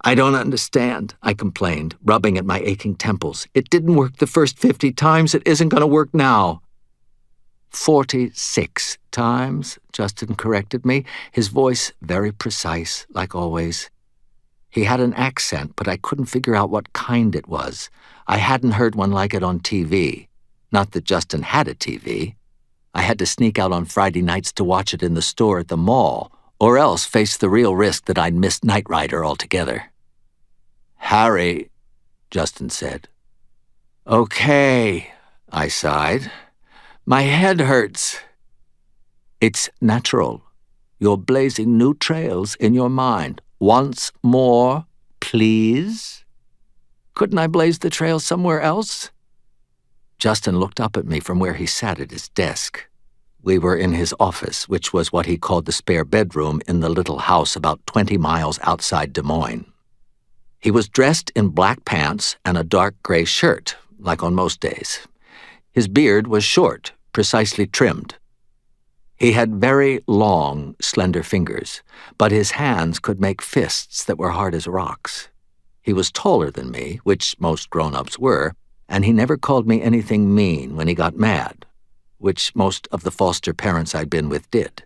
I don't understand, I complained, rubbing at my aching temples. It didn't work the first 50 times. It isn't going to work now. 46 times, Justin corrected me, his voice very precise, like always. He had an accent, but I couldn't figure out what kind it was. I hadn't heard one like it on TV. Not that Justin had a TV. I had to sneak out on Friday nights to watch it in the store at the mall, or else face the real risk that I'd miss Knight Rider altogether. Harry, Justin said. Okay, I sighed. My head hurts. It's natural. You're blazing new trails in your mind. Once more, please? Couldn't I blaze the trail somewhere else? Justin looked up at me from where he sat at his desk. We were in his office, which was what he called the spare bedroom in the little house about 20 miles outside Des Moines. He was dressed in black pants and a dark gray shirt, like on most days. His beard was short, precisely trimmed. He had very long, slender fingers, but his hands could make fists that were hard as rocks. He was taller than me, which most grown-ups were, and he never called me anything mean when he got mad, which most of the foster parents I'd been with did.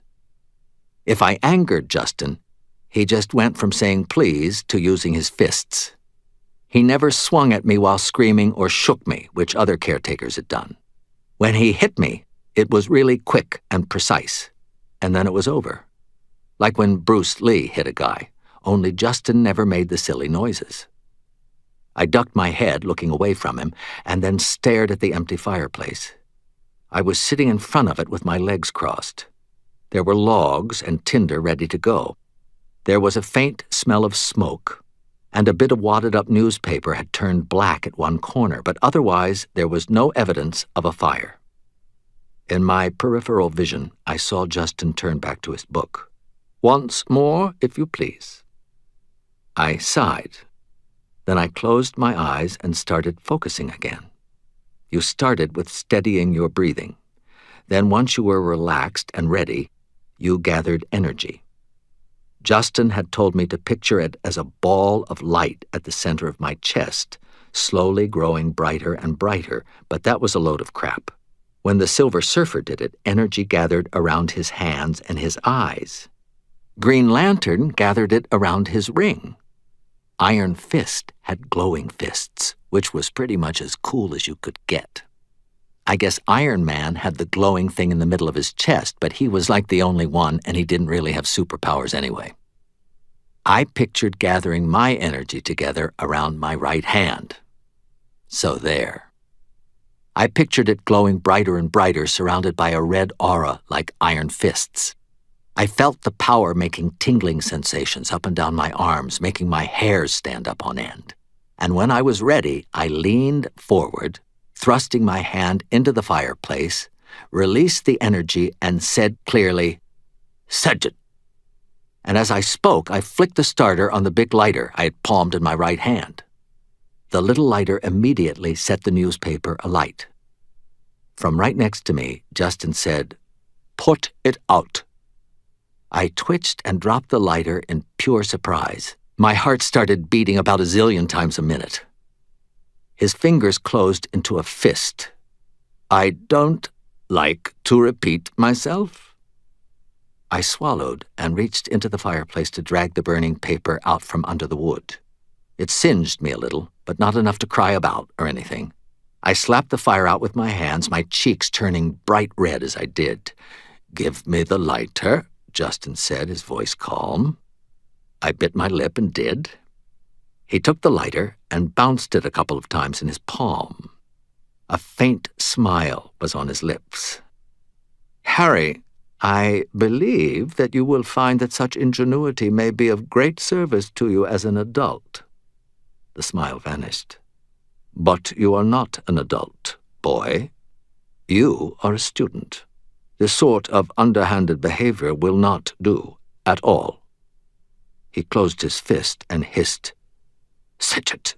If I angered Justin, he just went from saying please to using his fists. He never swung at me while screaming or shook me, which other caretakers had done. When he hit me, it was really quick and precise, and then it was over. Like when Bruce Lee hit a guy, only Justin never made the silly noises. I ducked my head, looking away from him, and then stared at the empty fireplace. I was sitting in front of it with my legs crossed. There were logs and tinder ready to go. There was a faint smell of smoke, and a bit of wadded-up newspaper had turned black at one corner, but otherwise there was no evidence of a fire. In my peripheral vision, I saw Justin turn back to his book. Once more, if you please. I sighed. Then I closed my eyes and started focusing again. You started with steadying your breathing. Then once you were relaxed and ready, you gathered energy. Justin had told me to picture it as a ball of light at the center of my chest, slowly growing brighter and brighter, but that was a load of crap. When the Silver Surfer did it, energy gathered around his hands and his eyes. Green Lantern gathered it around his ring. Iron Fist had glowing fists, which was pretty much as cool as you could get. I guess Iron Man had the glowing thing in the middle of his chest, but he was like the only one, and he didn't really have superpowers anyway. I pictured gathering my energy together around my right hand. So there. I pictured it glowing brighter and brighter, surrounded by a red aura like Iron Fists. I felt the power making tingling sensations up and down my arms, making my hairs stand up on end. And when I was ready, I leaned forward, thrusting my hand into the fireplace, released the energy, and said clearly, "Sedget." And as I spoke, I flicked the starter on the big lighter I had palmed in my right hand. The little lighter immediately set the newspaper alight. From right next to me, Justin said, "Put it out." I twitched and dropped the lighter in pure surprise. My heart started beating about a zillion times a minute. His fingers closed into a fist. I don't like to repeat myself. I swallowed and reached into the fireplace to drag the burning paper out from under the wood. It singed me a little, but not enough to cry about or anything. I slapped the fire out with my hands, my cheeks turning bright red as I did. "Give me the lighter," Justin said, his voice calm. I bit my lip and did. He took the lighter and bounced it a couple of times in his palm. A faint smile was on his lips. "Harry, I believe that you will find that such ingenuity may be of great service to you as an adult." The smile vanished. "But you are not an adult, boy. You are a student. This sort of underhanded behavior will not do at all." He closed his fist and hissed, "Sedget."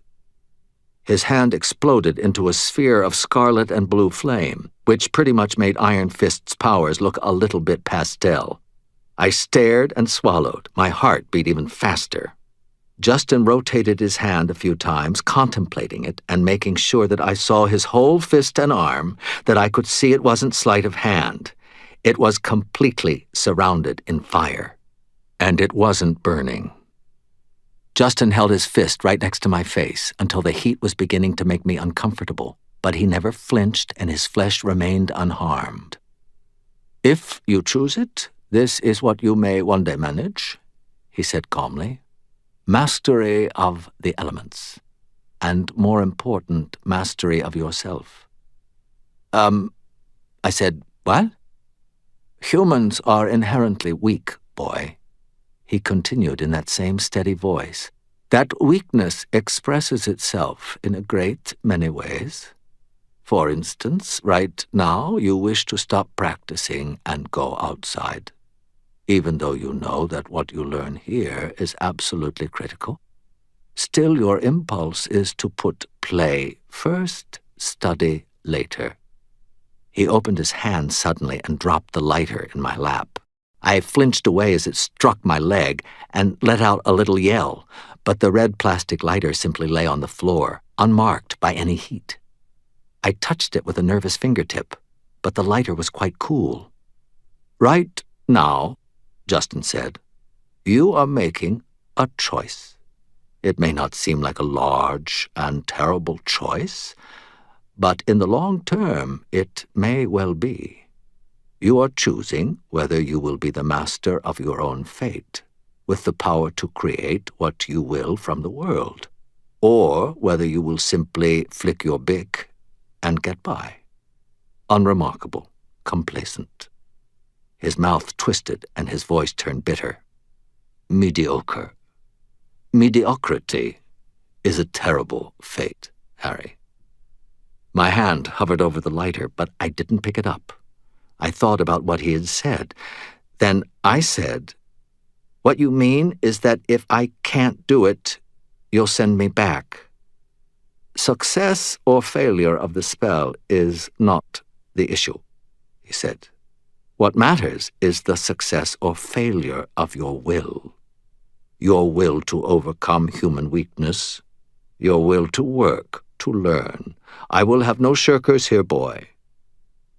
His hand exploded into a sphere of scarlet and blue flame, which pretty much made Iron Fist's powers look a little bit pastel. I stared and swallowed. My heart beat even faster. Justin rotated his hand a few times, contemplating it and making sure that I saw his whole fist and arm, that I could see it wasn't sleight of hand. It was completely surrounded in fire. And it wasn't burning. Justin held his fist right next to my face until the heat was beginning to make me uncomfortable, but he never flinched and his flesh remained unharmed. "If you choose it, this is what you may one day manage," he said calmly. "Mastery of the elements, and more important, mastery of yourself." I said, "What?" "Humans are inherently weak, boy," he continued in that same steady voice. "That weakness expresses itself in a great many ways. For instance, right now you wish to stop practicing and go outside, even though you know that what you learn here is absolutely critical. Still, your impulse is to put play first, study later." He opened his hand suddenly and dropped the lighter in my lap. I flinched away as it struck my leg and let out a little yell, but the red plastic lighter simply lay on the floor, unmarked by any heat. I touched it with a nervous fingertip, but the lighter was quite cool. "Right now," Justin said, "you are making a choice. It may not seem like a large and terrible choice, but in the long term it may well be. You are choosing whether you will be the master of your own fate, with the power to create what you will from the world, or whether you will simply flick your bick and get by. Unremarkable, complacent." His mouth twisted and his voice turned bitter. "Mediocre. Mediocrity is a terrible fate, Harry." My hand hovered over the lighter, but I didn't pick it up. I thought about what he had said. Then I said, "What you mean is that if I can't do it, you'll send me back." "Success or failure of the spell is not the issue," he said. "What matters is the success or failure of your will. Your will to overcome human weakness, your will to work, to learn. I will have no shirkers here, boy."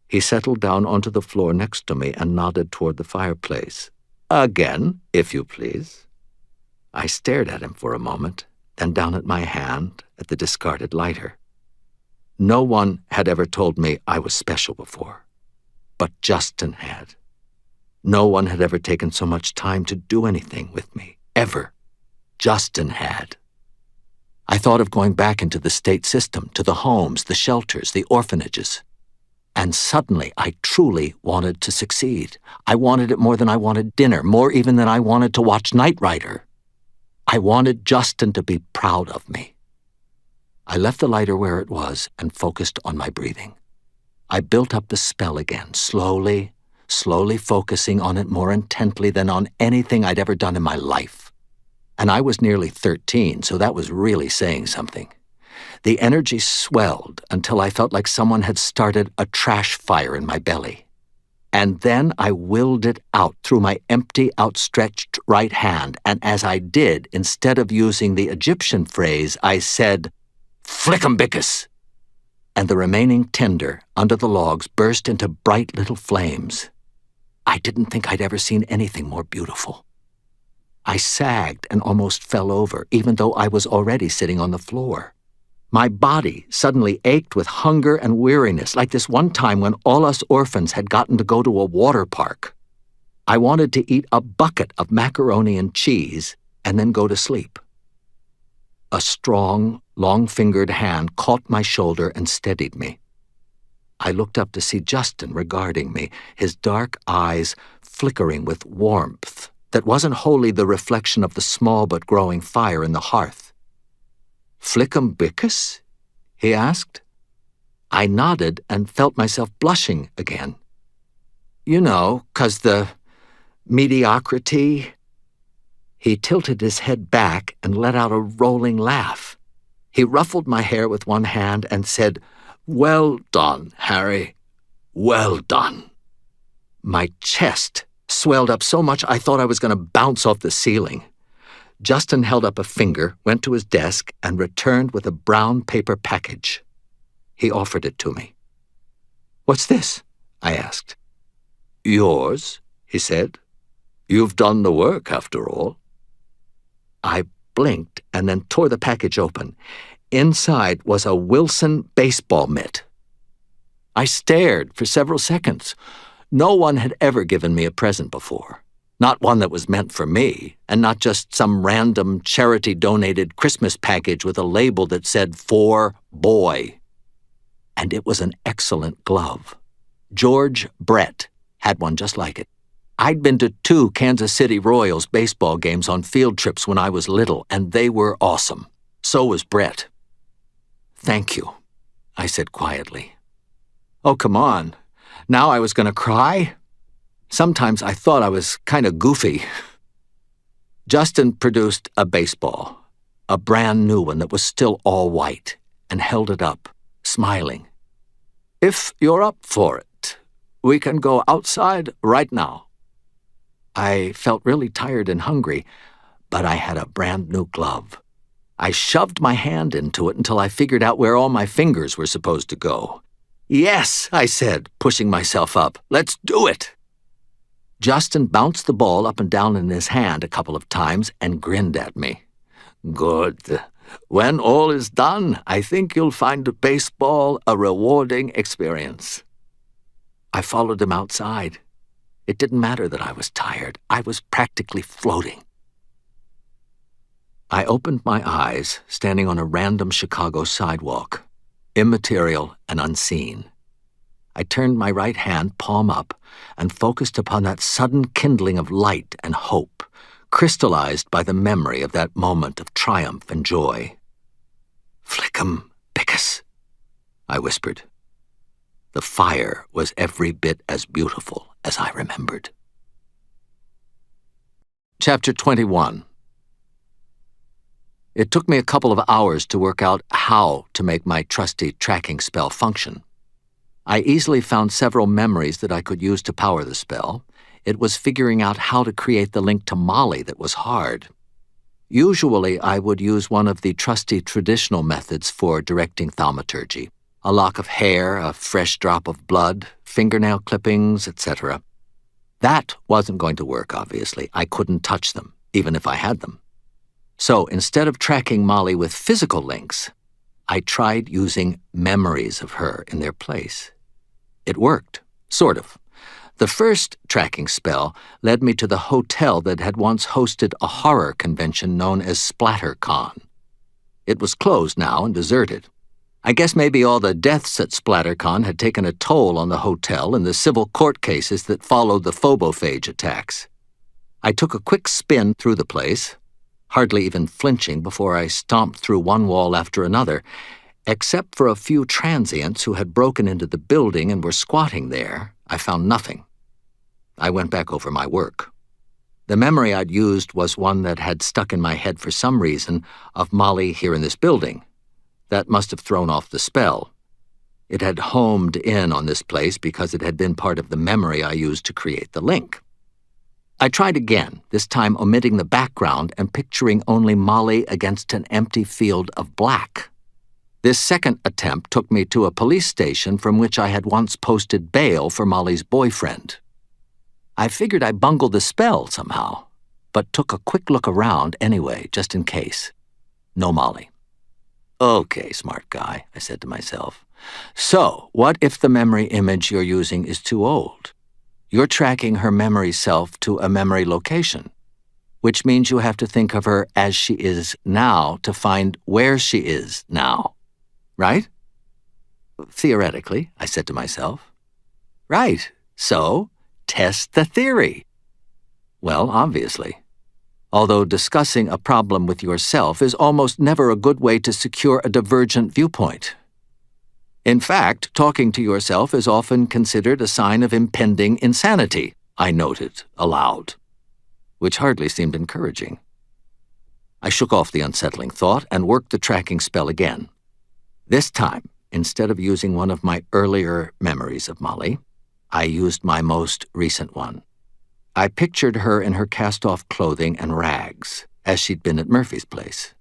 He settled down onto the floor next to me and nodded toward the fireplace. "Again, if you please." I stared at him for a moment, then down at my hand, at the discarded lighter. No one had ever told me I was special before, but Justin had. No one had ever taken so much time to do anything with me, ever. Justin had. I thought of going back into the state system, to the homes, the shelters, the orphanages. And suddenly I truly wanted to succeed. I wanted it more than I wanted dinner, more even than I wanted to watch Knight Rider. I wanted Justin to be proud of me. I left the lighter where it was and focused on my breathing. I built up the spell again, slowly focusing on it more intently than on anything I'd ever done in my life. And I was nearly 13, so that was really saying something. The energy swelled until I felt like someone had started a trash fire in my belly. And then I willed it out through my empty, outstretched right hand, and as I did, instead of using the Egyptian phrase, I said, "Flickumbickus!" And the remaining tinder under the logs burst into bright little flames. I didn't think I'd ever seen anything more beautiful. I sagged and almost fell over, even though I was already sitting on the floor. My body suddenly ached with hunger and weariness, like this one time when all us orphans had gotten to go to a water park. I wanted to eat a bucket of macaroni and cheese and then go to sleep. A strong, long-fingered hand caught my shoulder and steadied me. I looked up to see Justin regarding me, his dark eyes flickering with warmth that wasn't wholly the reflection of the small but growing fire in the hearth. "Flickumbickus?" he asked. I nodded and felt myself blushing again. "You know, 'cause the mediocrity." He tilted his head back and let out a rolling laugh. He ruffled my hair with one hand and said, "Well done, Harry. Well done." My chest swelled up so much I thought I was going to bounce off the ceiling. Justin held up a finger, went to his desk, and returned with a brown paper package. He offered it to me. "What's this?" I asked. "Yours," he said. "You've done the work, after all." I blinked and then tore the package open. Inside was a Wilson baseball mitt. I stared for several seconds. No one had ever given me a present before. Not one that was meant for me, and not just some random charity-donated Christmas package with a label that said, "For Boy." And it was an excellent glove. George Brett had one just like it. I'd been to 2 Kansas City Royals baseball games on field trips when I was little, and they were awesome. So was Brett. "Thank you," I said quietly. Oh, come on. Now I was going to cry? Sometimes I thought I was kind of goofy. Justin produced a baseball, a brand new one that was still all white, and held it up, smiling. "If you're up for it, we can go outside right now." I felt really tired and hungry, but I had a brand new glove. I shoved my hand into it until I figured out where all my fingers were supposed to go. "Yes," I said, pushing myself up. "Let's do it." Justin bounced the ball up and down in his hand a couple of times and grinned at me. "Good. When all is done, I think you'll find baseball a rewarding experience." I followed him outside. It didn't matter that I was tired. I was practically floating. I opened my eyes, standing on a random Chicago sidewalk, immaterial and unseen. I turned my right hand palm up and focused upon that sudden kindling of light and hope, crystallized by the memory of that moment of triumph and joy. "Flickum pickus," I whispered. The fire was every bit as beautiful as I remembered. Chapter 21. It took me a couple of hours to work out how to make my trusty tracking spell function. I easily found several memories that I could use to power the spell. It was figuring out how to create the link to Molly that was hard. Usually, I would use one of the trusty traditional methods for directing thaumaturgy: a lock of hair, a fresh drop of blood, fingernail clippings, etc. That wasn't going to work, obviously. I couldn't touch them, even if I had them. So instead of tracking Molly with physical links, I tried using memories of her in their place. It worked, sort of. The first tracking spell led me to the hotel that had once hosted a horror convention known as SplatterCon. It was closed now and deserted. I guess maybe all the deaths at SplatterCon had taken a toll on the hotel and the civil court cases that followed the phobophage attacks. I took a quick spin through the place, hardly even flinching before I stomped through one wall after another. Except for a few transients who had broken into the building and were squatting there, I found nothing. I went back over my work. The memory I'd used was one that had stuck in my head for some reason of Molly here in this building. That must have thrown off the spell. It had homed in on this place because it had been part of the memory I used to create the link. I tried again, this time omitting the background and picturing only Molly against an empty field of black. This second attempt took me to a police station from which I had once posted bail for Molly's boyfriend. I figured I bungled the spell somehow, but took a quick look around anyway, just in case. No Molly. "Okay, smart guy," I said to myself. "So, what if the memory image you're using is too old? You're tracking her memory self to a memory location, which means you have to think of her as she is now to find where she is now. Right?" "Theoretically," I said to myself. "Right. So, test the theory." Well, obviously. Although discussing a problem with yourself is almost never a good way to secure a divergent viewpoint. In fact, talking to yourself is often considered a sign of impending insanity, I noted aloud, which hardly seemed encouraging. I shook off the unsettling thought and worked the tracking spell again. This time, instead of using one of my earlier memories of Molly, I used my most recent one. I pictured her in her cast-off clothing and rags, as she'd been at Murphy's place.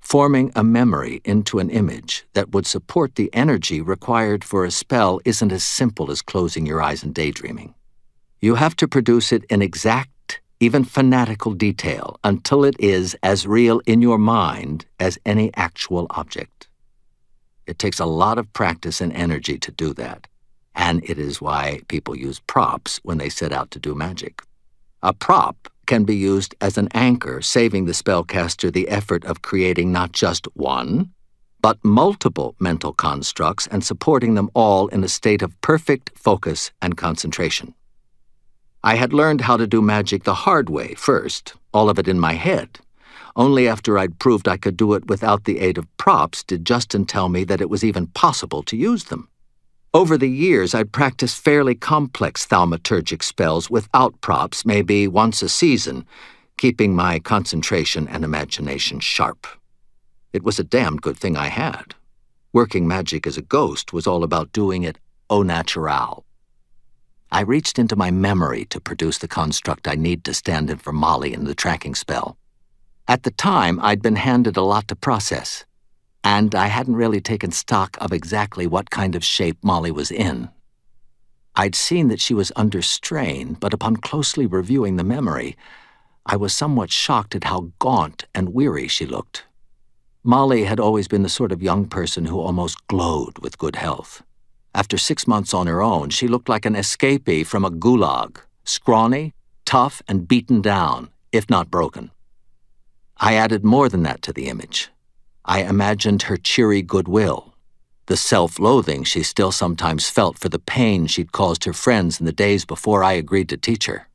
Forming a memory into an image that would support the energy required for a spell isn't as simple as closing your eyes and daydreaming. You have to produce it in exact, even fanatical detail until it is as real in your mind as any actual object. It takes a lot of practice and energy to do that, and it is why people use props when they set out to do magic. A prop can be used as an anchor, saving the spellcaster the effort of creating not just one, but multiple mental constructs and supporting them all in a state of perfect focus and concentration. I had learned how to do magic the hard way first, all of it in my head. Only after I'd proved I could do it without the aid of props did Justin tell me that it was even possible to use them. Over the years, I'd practiced fairly complex thaumaturgic spells without props, maybe once a season, keeping my concentration and imagination sharp. It was a damned good thing I had. Working magic as a ghost was all about doing it au naturel. I reached into my memory to produce the construct I need to stand in for Molly in the tracking spell. At the time, I'd been handed a lot to process, and I hadn't really taken stock of exactly what kind of shape Molly was in. I'd seen that she was under strain, but upon closely reviewing the memory, I was somewhat shocked at how gaunt and weary she looked. Molly had always been the sort of young person who almost glowed with good health. After 6 months on her own, she looked like an escapee from a gulag, scrawny, tough, and beaten down, if not broken. I added more than that to the image. I imagined her cheery goodwill, the self-loathing she still sometimes felt for the pain she'd caused her friends in the days before I agreed to teach her.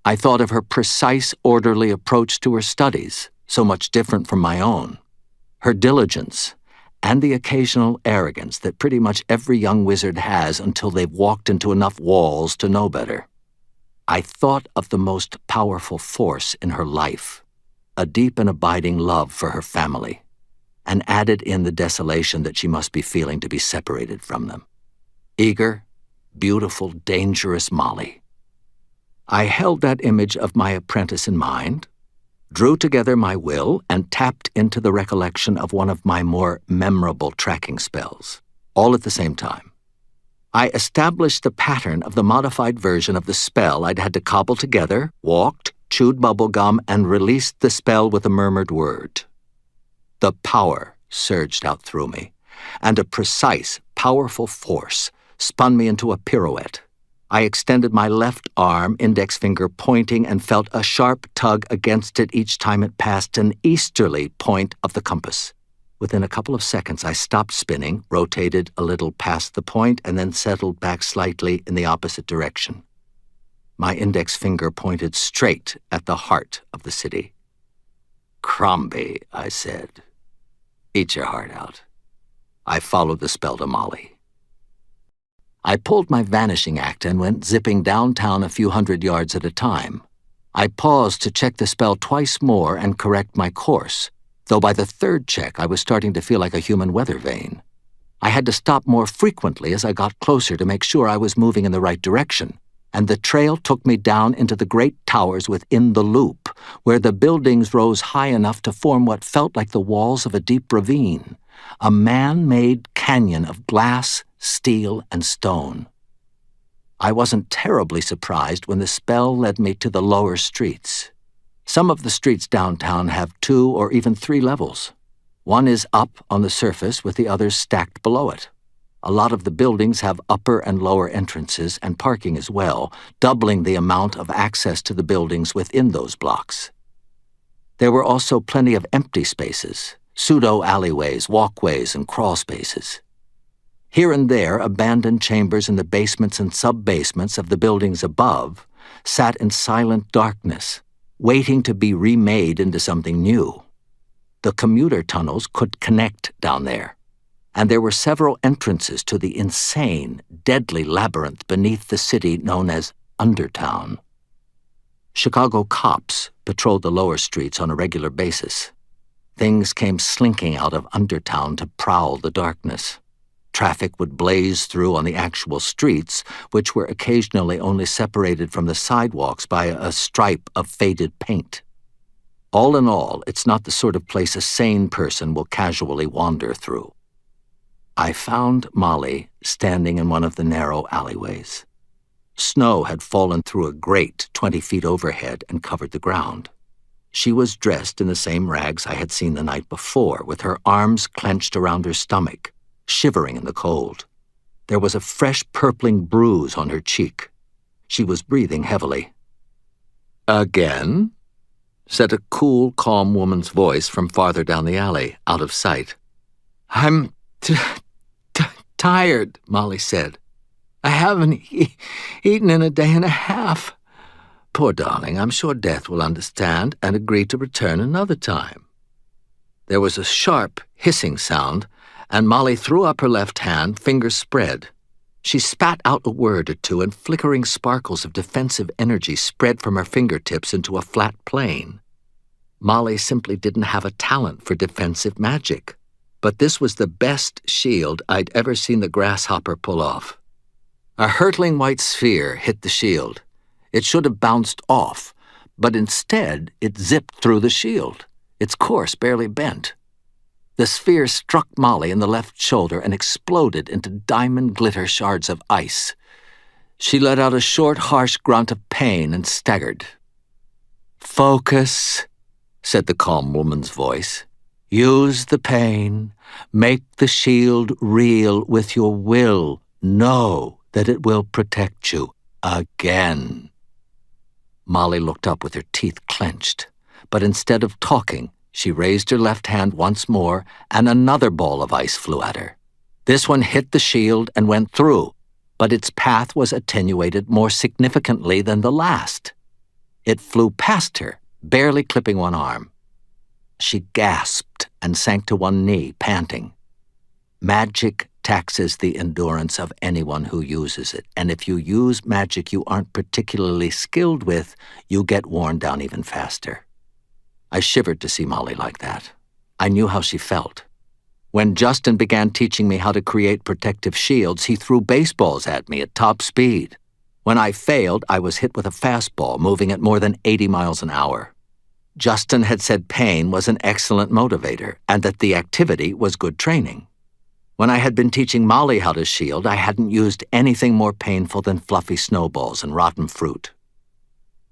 I thought of her precise, orderly approach to her studies, so much different from my own, her diligence, and the occasional arrogance that pretty much every young wizard has until they've walked into enough walls to know better. I thought of the most powerful force in her life, a deep and abiding love for her family, and added in the desolation that she must be feeling to be separated from them. Eager, beautiful, dangerous Molly. I held that image of my apprentice in mind, drew together my will, and tapped into the recollection of one of my more memorable tracking spells, all at the same time. I established the pattern of the modified version of the spell I'd had to cobble together, walked, chewed bubblegum, and released the spell with a murmured word. The power surged out through me, and a precise, powerful force spun me into a pirouette. I extended my left arm, index finger pointing, and felt a sharp tug against it each time it passed an easterly point of the compass. Within a couple of seconds, I stopped spinning, rotated a little past the point, and then settled back slightly in the opposite direction. My index finger pointed straight at the heart of the city. "Crombie," I said. "Eat your heart out." I followed the spell to Molly. I pulled my vanishing act and went zipping downtown a few hundred yards at a time. I paused to check the spell twice more and correct my course, though by the third check I was starting to feel like a human weather vane. I had to stop more frequently as I got closer to make sure I was moving in the right direction, and the trail took me down into the great towers within the loop, where the buildings rose high enough to form what felt like the walls of a deep ravine, a man-made canyon of glass, steel, and stone. I wasn't terribly surprised when the spell led me to the lower streets. Some of the streets downtown have 2 or even 3 levels. One is up on the surface with the others stacked below it. A lot of the buildings have upper and lower entrances and parking as well, doubling the amount of access to the buildings within those blocks. There were also plenty of empty spaces, pseudo-alleyways, walkways, and crawl spaces. Here and there, abandoned chambers in the basements and sub-basements of the buildings above sat in silent darkness, waiting to be remade into something new. The commuter tunnels could connect down there, and there were several entrances to the insane, deadly labyrinth beneath the city known as Undertown. Chicago cops patrolled the lower streets on a regular basis. Things came slinking out of Undertown to prowl the darkness. Traffic would blaze through on the actual streets, which were occasionally only separated from the sidewalks by a stripe of faded paint. All in all, it's not the sort of place a sane person will casually wander through. I found Molly standing in one of the narrow alleyways. Snow had fallen through a grate 20 feet overhead and covered the ground. She was dressed in the same rags I had seen the night before, with her arms clenched around her stomach, shivering in the cold. There was a fresh purpling bruise on her cheek. She was breathing heavily. "Again?" said a cool, calm woman's voice from farther down the alley, out of sight. "I'm tired," Molly said. "I haven't eaten in a day and a half." "Poor darling, I'm sure Death will understand and agree to return another time." There was a sharp, hissing sound, and Molly threw up her left hand, fingers spread. She spat out a word or two, and flickering sparkles of defensive energy spread from her fingertips into a flat plane. Molly simply didn't have a talent for defensive magic, but this was the best shield I'd ever seen the grasshopper pull off. A hurtling white sphere hit the shield. It should have bounced off, but instead it zipped through the shield, its course barely bent. The sphere struck Molly in the left shoulder and exploded into diamond glitter shards of ice. She let out a short, harsh grunt of pain and staggered. "Focus," said the calm woman's voice. "Use the pain. Make the shield real with your will. Know that it will protect you again." Molly looked up with her teeth clenched, but instead of talking, she raised her left hand once more, and another ball of ice flew at her. This one hit the shield and went through, but its path was attenuated more significantly than the last. It flew past her, barely clipping one arm. She gasped and sank to one knee, panting. Magic taxes the endurance of anyone who uses it, and if you use magic you aren't particularly skilled with, you get worn down even faster. I shivered to see Molly like that. I knew how she felt. When Justin began teaching me how to create protective shields, he threw baseballs at me at top speed. When I failed, I was hit with a fastball moving at more than 80 miles an hour. Justin had said pain was an excellent motivator and that the activity was good training. When I had been teaching Molly how to shield, I hadn't used anything more painful than fluffy snowballs and rotten fruit.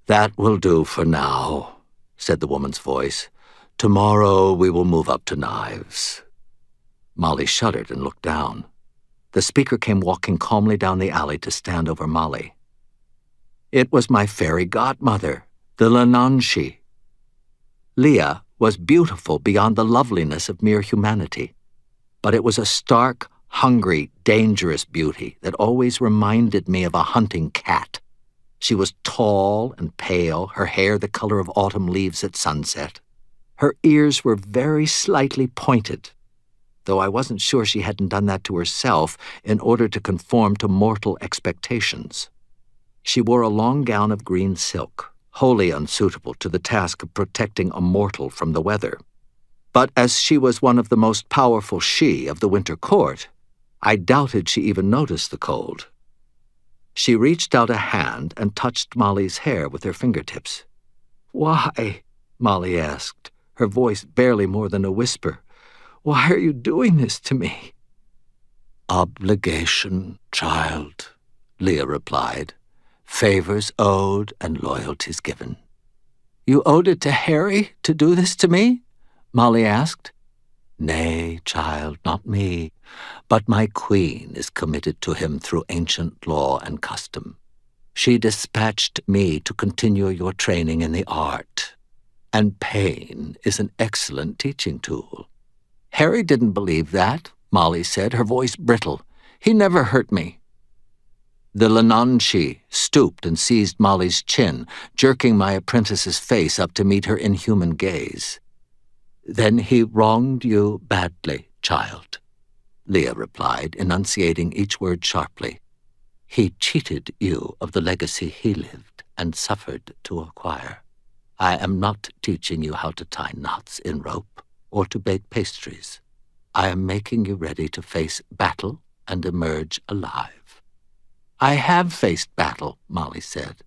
"That will do for now," said the woman's voice. "Tomorrow we will move up to knives." Molly shuddered and looked down. The speaker came walking calmly down the alley to stand over Molly. It was my fairy godmother, the Lananshi. Leah was beautiful beyond the loveliness of mere humanity, but it was a stark, hungry, dangerous beauty that always reminded me of a hunting cat. She was tall and pale, her hair the color of autumn leaves at sunset. Her ears were very slightly pointed, though I wasn't sure she hadn't done that to herself in order to conform to mortal expectations. She wore a long gown of green silk, wholly unsuitable to the task of protecting a mortal from the weather. But as she was one of the most powerful she of the winter court, I doubted she even noticed the cold. She reached out a hand and touched Molly's hair with her fingertips. "Why?" Molly asked, her voice barely more than a whisper. "Why are you doing this to me?" "Obligation, child," Leah replied. "Favors owed and loyalties given." "You owed it to Harry to do this to me?" Molly asked. "Nay, child, not me, but my queen is committed to him through ancient law and custom. She dispatched me to continue your training in the art, and pain is an excellent teaching tool." "Harry didn't believe that," Molly said, her voice brittle. "He never hurt me." The Lananshi stooped and seized Molly's chin, jerking my apprentice's face up to meet her inhuman gaze. "Then he wronged you badly, child," Leah replied, enunciating each word sharply. "He cheated you of the legacy he lived and suffered to acquire. I am not teaching you how to tie knots in rope or to bake pastries. I am making you ready to face battle and emerge alive." "I have faced battle," Molly said,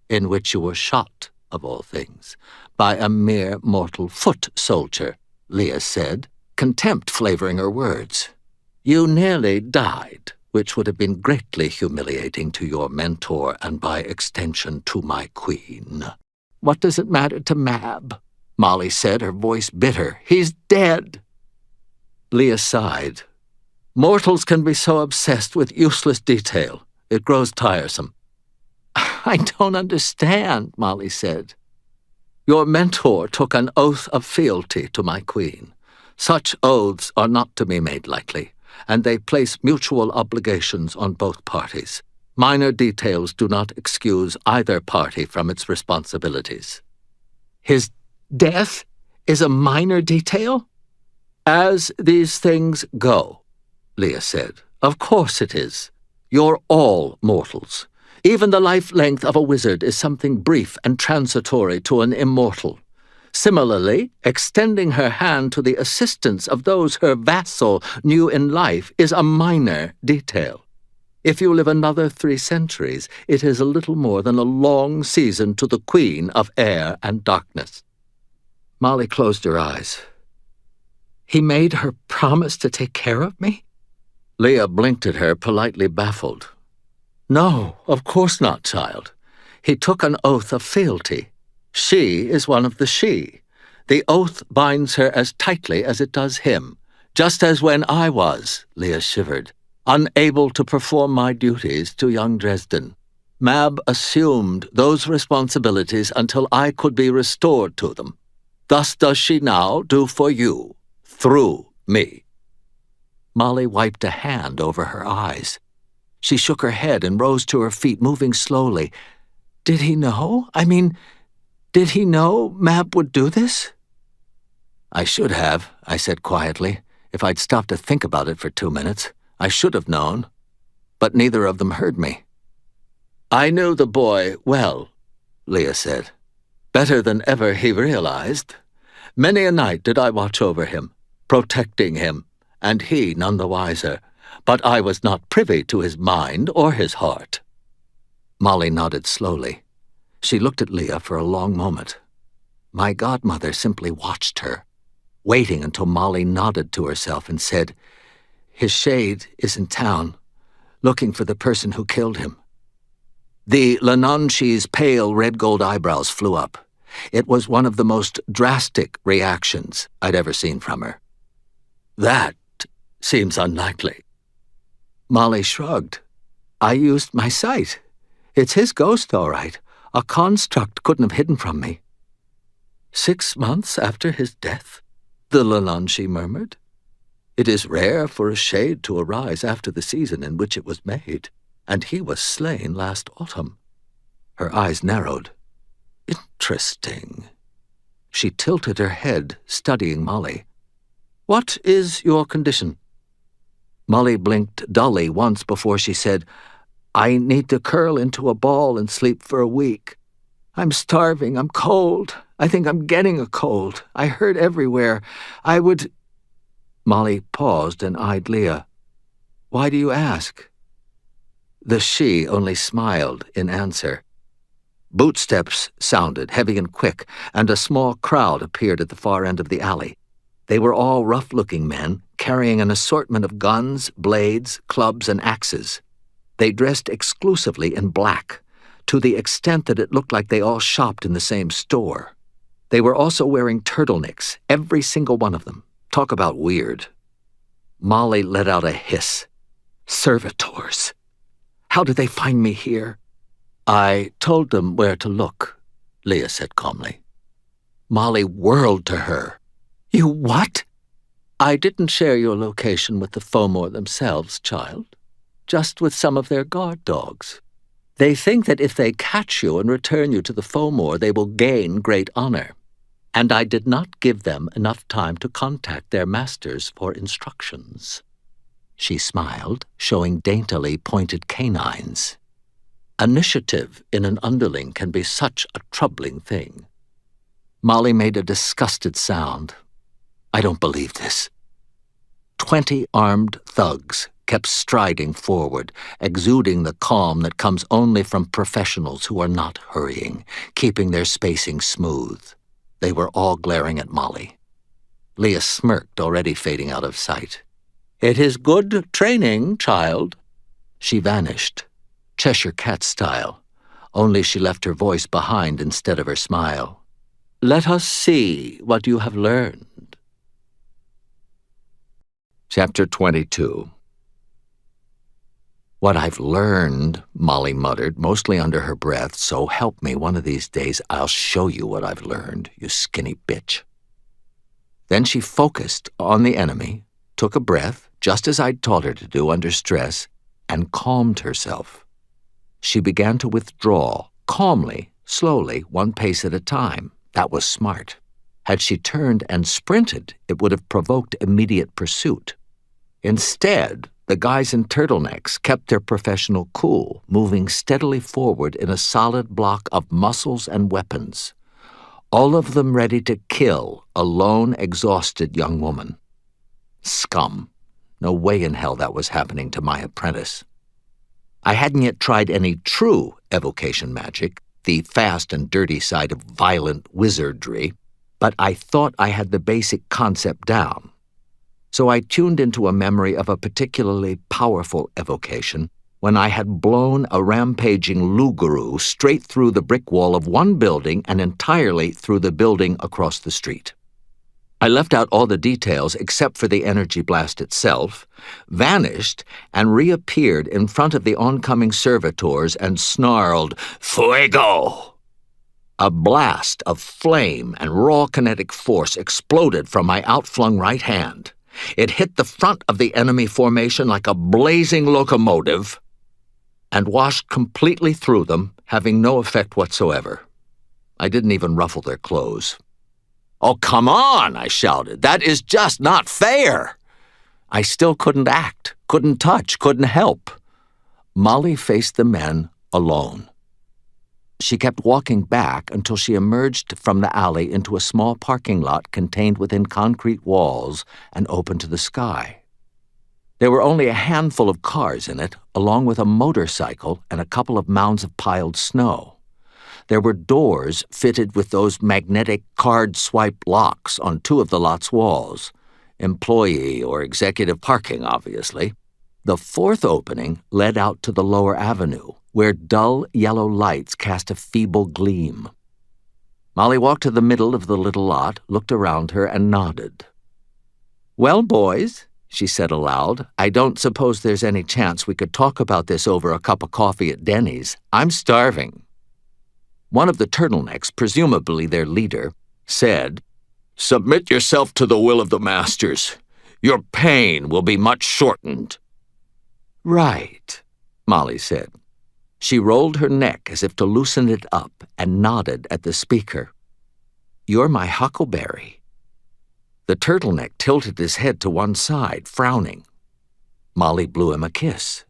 "in which you were shot of all things, by a mere mortal foot soldier, Leah said, contempt flavoring her words. You nearly died, which would have been greatly humiliating to your mentor and by extension to my queen. What does it matter to Mab? Molly said, her voice bitter. He's dead. Leah sighed. Mortals can be so obsessed with useless detail. It grows tiresome. I don't understand, Molly said. Your mentor took an oath of fealty to my queen. Such oaths are not to be made lightly, and they place mutual obligations on both parties. Minor details do not excuse either party from its responsibilities. His death is a minor detail? As these things go, Leah said. Of course it is. You're all mortals. Even the life length of a wizard is something brief and transitory to an immortal. Similarly, extending her hand to the assistance of those her vassal knew in life is a minor detail. If you live another 3 centuries, it is a little more than a long season to the queen of air and darkness. Molly closed her eyes. He made her promise to take care of me? Leah blinked at her, politely baffled. No, of course not, child. He took an oath of fealty. She is one of the she. The oath binds her as tightly as it does him, just as when I was, Leah shivered, unable to perform my duties to young Dresden. Mab assumed those responsibilities until I could be restored to them. Thus does she now do for you, through me. Molly wiped a hand over her eyes. She shook her head and rose to her feet, moving slowly. Did he know? Did he know Mab would do this? I should have, I said quietly. If I'd stopped to think about it for 2 minutes, I should have known. But neither of them heard me. I knew the boy well, Leah said. Better than ever he realized. Many a night did I watch over him, protecting him, and he none the wiser. But I was not privy to his mind or his heart. Molly nodded slowly. She looked at Leah for a long moment. My godmother simply watched her, waiting until Molly nodded to herself and said, His shade is in town, looking for the person who killed him. The Lananchi's pale red-gold eyebrows flew up. It was one of the most drastic reactions I'd ever seen from her. That seems unlikely. Molly shrugged. I used my sight. It's his ghost, all right. A construct couldn't have hidden from me. 6 months after his death, the Lananchi murmured. It is rare for a shade to arise after the season in which it was made, and he was slain last autumn. Her eyes narrowed. Interesting. She tilted her head, studying Molly. What is your condition? Molly blinked dully once before she said, I need to curl into a ball and sleep for a week. I'm starving, I'm cold. I think I'm getting a cold. I hurt everywhere. Molly paused and eyed Leah. Why do you ask? The she only smiled in answer. Bootsteps sounded, heavy and quick, and a small crowd appeared at the far end of the alley. They were all rough-looking men, carrying an assortment of guns, blades, clubs, and axes. They dressed exclusively in black, to the extent that it looked like they all shopped in the same store. They were also wearing turtlenecks, every single one of them. Talk about weird. Molly let out a hiss. Servitors. How did they find me here? I told them where to look, Leah said calmly. Molly whirled to her. You what? I didn't share your location with the Fomor themselves, child. Just with some of their guard dogs. They think that if they catch you and return you to the Fomor, they will gain great honor. And I did not give them enough time to contact their masters for instructions. She smiled, showing daintily pointed canines. Initiative in an underling can be such a troubling thing. Molly made a disgusted sound. I don't believe this. 20 armed thugs kept striding forward, exuding the calm that comes only from professionals who are not hurrying, keeping their spacing smooth. They were all glaring at Molly. Leah smirked, already fading out of sight. "It is good training, child." She vanished, Cheshire Cat style, only she left her voice behind instead of her smile. "Let us see what you have learned." Chapter 22. "What I've learned," Molly muttered, mostly under her breath, "so help me, one of these days I'll show you what I've learned, you skinny bitch." Then she focused on the enemy, took a breath, just as I'd taught her to do under stress, and calmed herself. She began to withdraw, calmly, slowly, one pace at a time. That was smart. Had she turned and sprinted, it would have provoked immediate pursuit. Instead, the guys in turtlenecks kept their professional cool, moving steadily forward in a solid block of muscles and weapons, all of them ready to kill a lone, exhausted young woman. Scum. No way in hell that was happening to my apprentice. I hadn't yet tried any true evocation magic, the fast and dirty side of violent wizardry, but I thought I had the basic concept down. So I tuned into a memory of a particularly powerful evocation when I had blown a rampaging Luguru straight through the brick wall of one building and entirely through the building across the street. I left out all the details except for the energy blast itself, vanished, and reappeared in front of the oncoming servitors and snarled, "Fuego!" A blast of flame and raw kinetic force exploded from my outflung right hand. It hit the front of the enemy formation like a blazing locomotive and washed completely through them, having no effect whatsoever. I didn't even ruffle their clothes. "Oh, come on," I shouted. "That is just not fair." I still couldn't act, couldn't touch, couldn't help. Molly faced the men alone. She kept walking back until she emerged from the alley into a small parking lot contained within concrete walls and open to the sky. There were only a handful of cars in it, along with a motorcycle and a couple of mounds of piled snow. There were doors fitted with those magnetic card swipe locks on two of the lot's walls. Employee or executive parking, obviously. The fourth opening led out to the lower avenue, where dull yellow lights cast a feeble gleam. Molly walked to the middle of the little lot, looked around her, and nodded. "Well, boys," she said aloud, "I don't suppose there's any chance we could talk about this over a cup of coffee at Denny's. I'm starving." One of the turtlenecks, presumably their leader, said, "Submit yourself to the will of the masters. Your pain will be much shortened." "Right," Molly said. She rolled her neck as if to loosen it up and nodded at the speaker. "You're my huckleberry." The turtleneck tilted his head to one side, frowning. Molly blew him a kiss.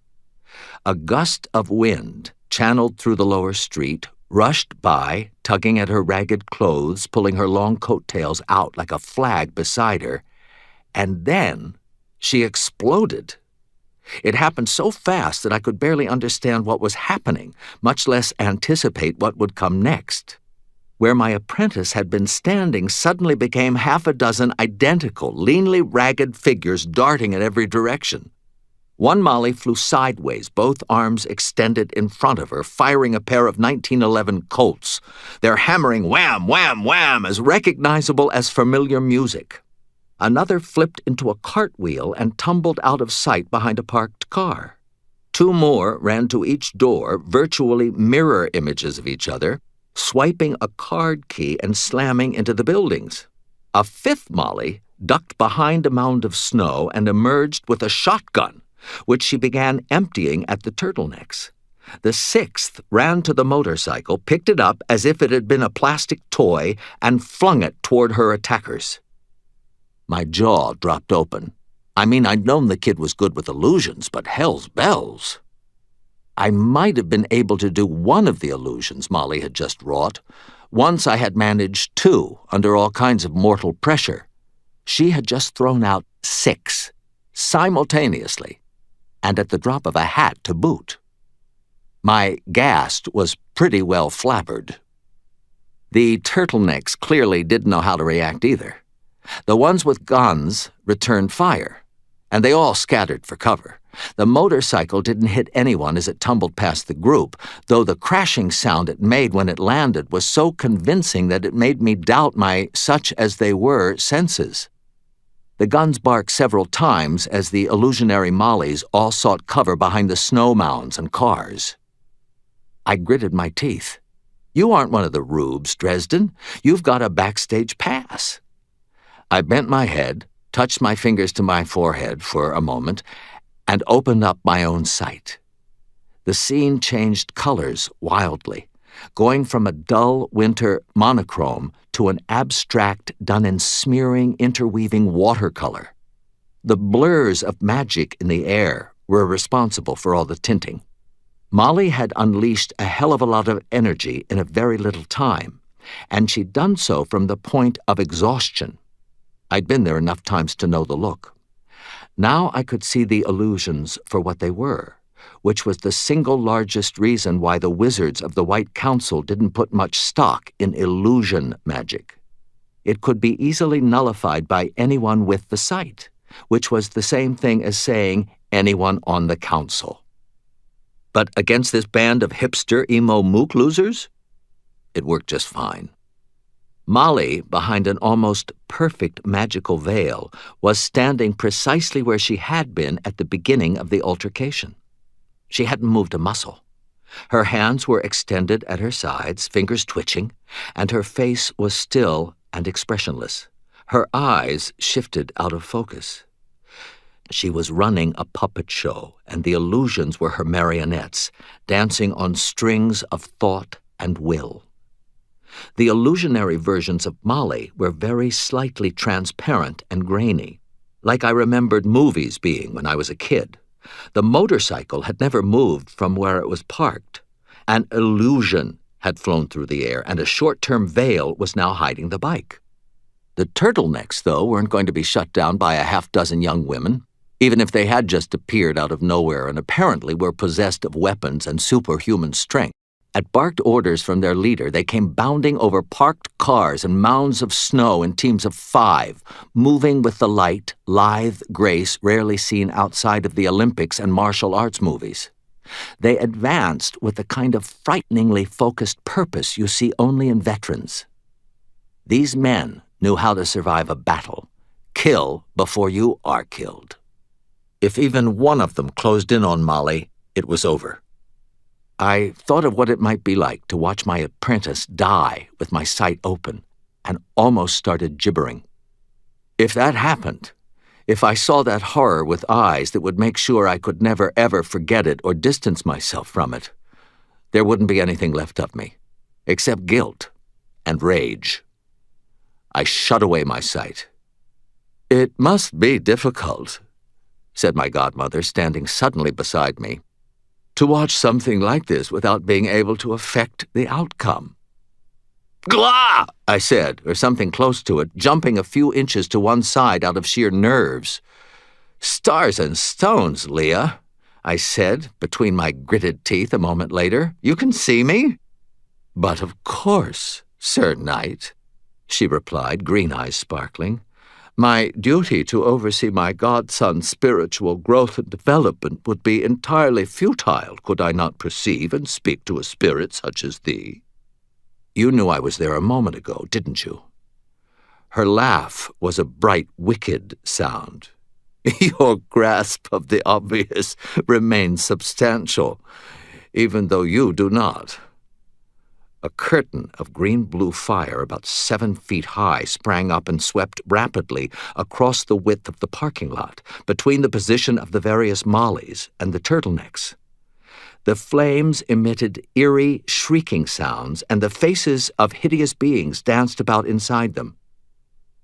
A gust of wind, channeled through the lower street, rushed by, tugging at her ragged clothes, pulling her long coattails out like a flag beside her, and then she exploded. It happened so fast that I could barely understand what was happening, much less anticipate what would come next. Where my apprentice had been standing suddenly became half a dozen identical, leanly ragged figures darting in every direction. One Molly flew sideways, both arms extended in front of her, firing a pair of 1911 Colts, their hammering wham, wham, wham as recognizable as familiar music. Another flipped into a cartwheel and tumbled out of sight behind a parked car. Two more ran to each door, virtually mirror images of each other, swiping a card key and slamming into the buildings. A fifth Molly ducked behind a mound of snow and emerged with a shotgun, which she began emptying at the turtlenecks. The sixth ran to the motorcycle, picked it up as if it had been a plastic toy, and flung it toward her attackers. My jaw dropped open. I mean, I'd known the kid was good with illusions, but hell's bells. I might have been able to do one of the illusions Molly had just wrought. Once I had managed two, under all kinds of mortal pressure. She had just thrown out 6, simultaneously. and at the drop of a hat to boot. My ghast was pretty well flabbered. The turtlenecks clearly didn't know how to react either. The ones with guns returned fire, and they all scattered for cover. The motorcycle didn't hit anyone as it tumbled past the group, though the crashing sound it made when it landed was so convincing that it made me doubt my such-as-they-were senses. The guns barked several times as the illusionary Mollies all sought cover behind the snow mounds and cars. I gritted my teeth. You aren't one of the rubes, Dresden. You've got a backstage pass. I bent my head, touched my fingers to my forehead for a moment, and opened up my own sight. The scene changed colors wildly, going from a dull winter monochrome to an abstract done in smearing, interweaving watercolor. The blurs of magic in the air were responsible for all the tinting. Molly had unleashed a hell of a lot of energy in a very little time, and she'd done so from the point of exhaustion. I'd been there enough times to know the look. Now I could see the illusions for what they were, which was the single largest reason why the wizards of the White Council didn't put much stock in illusion magic. It could be easily nullified by anyone with the sight, which was the same thing as saying anyone on the council. But against this band of hipster emo mook losers, it worked just fine. Molly, behind an almost perfect magical veil, was standing precisely where she had been at the beginning of the altercation. She hadn't moved a muscle. Her hands were extended at her sides, fingers twitching, and her face was still and expressionless. Her eyes shifted out of focus. She was running a puppet show, and the illusions were her marionettes, dancing on strings of thought and will. The illusionary versions of Molly were very slightly transparent and grainy, like I remembered movies being when I was a kid. The motorcycle had never moved from where it was parked. An illusion had flown through the air, and a short-term veil was now hiding the bike. The turtlenecks, though, weren't going to be shut down by a half-dozen young women, even if they had just appeared out of nowhere and apparently were possessed of weapons and superhuman strength. At barked orders from their leader, they came bounding over parked cars and mounds of snow in teams of 5, moving with the light, lithe grace rarely seen outside of the Olympics and martial arts movies. They advanced with the kind of frighteningly focused purpose you see only in veterans. These men knew how to survive a battle. Kill before you are killed. If even one of them closed in on Molly, it was over. I thought of what it might be like to watch my apprentice die with my sight open, and almost started gibbering. If that happened, if I saw that horror with eyes that would make sure I could never ever forget it or distance myself from it, there wouldn't be anything left of me, except guilt and rage. I shut away my sight. "It must be difficult," said my godmother, standing suddenly beside me, "to watch something like this without being able to affect the outcome." "Glah!" I said, or something close to it, jumping a few inches to one side out of sheer nerves. "Stars and stones, Leah," I said, between my gritted teeth a moment later. "You can see me?" "But of course, Sir Knight," she replied, green eyes sparkling. "My duty to oversee my godson's spiritual growth and development would be entirely futile could I not perceive and speak to a spirit such as thee. You knew I was there a moment ago, didn't you?" Her laugh was a bright, wicked sound. "Your grasp of the obvious remains substantial, even though you do not." A curtain of green-blue fire about 7 feet high sprang up and swept rapidly across the width of the parking lot, between the position of the various Mollies and the turtlenecks. The flames emitted eerie, shrieking sounds, and the faces of hideous beings danced about inside them.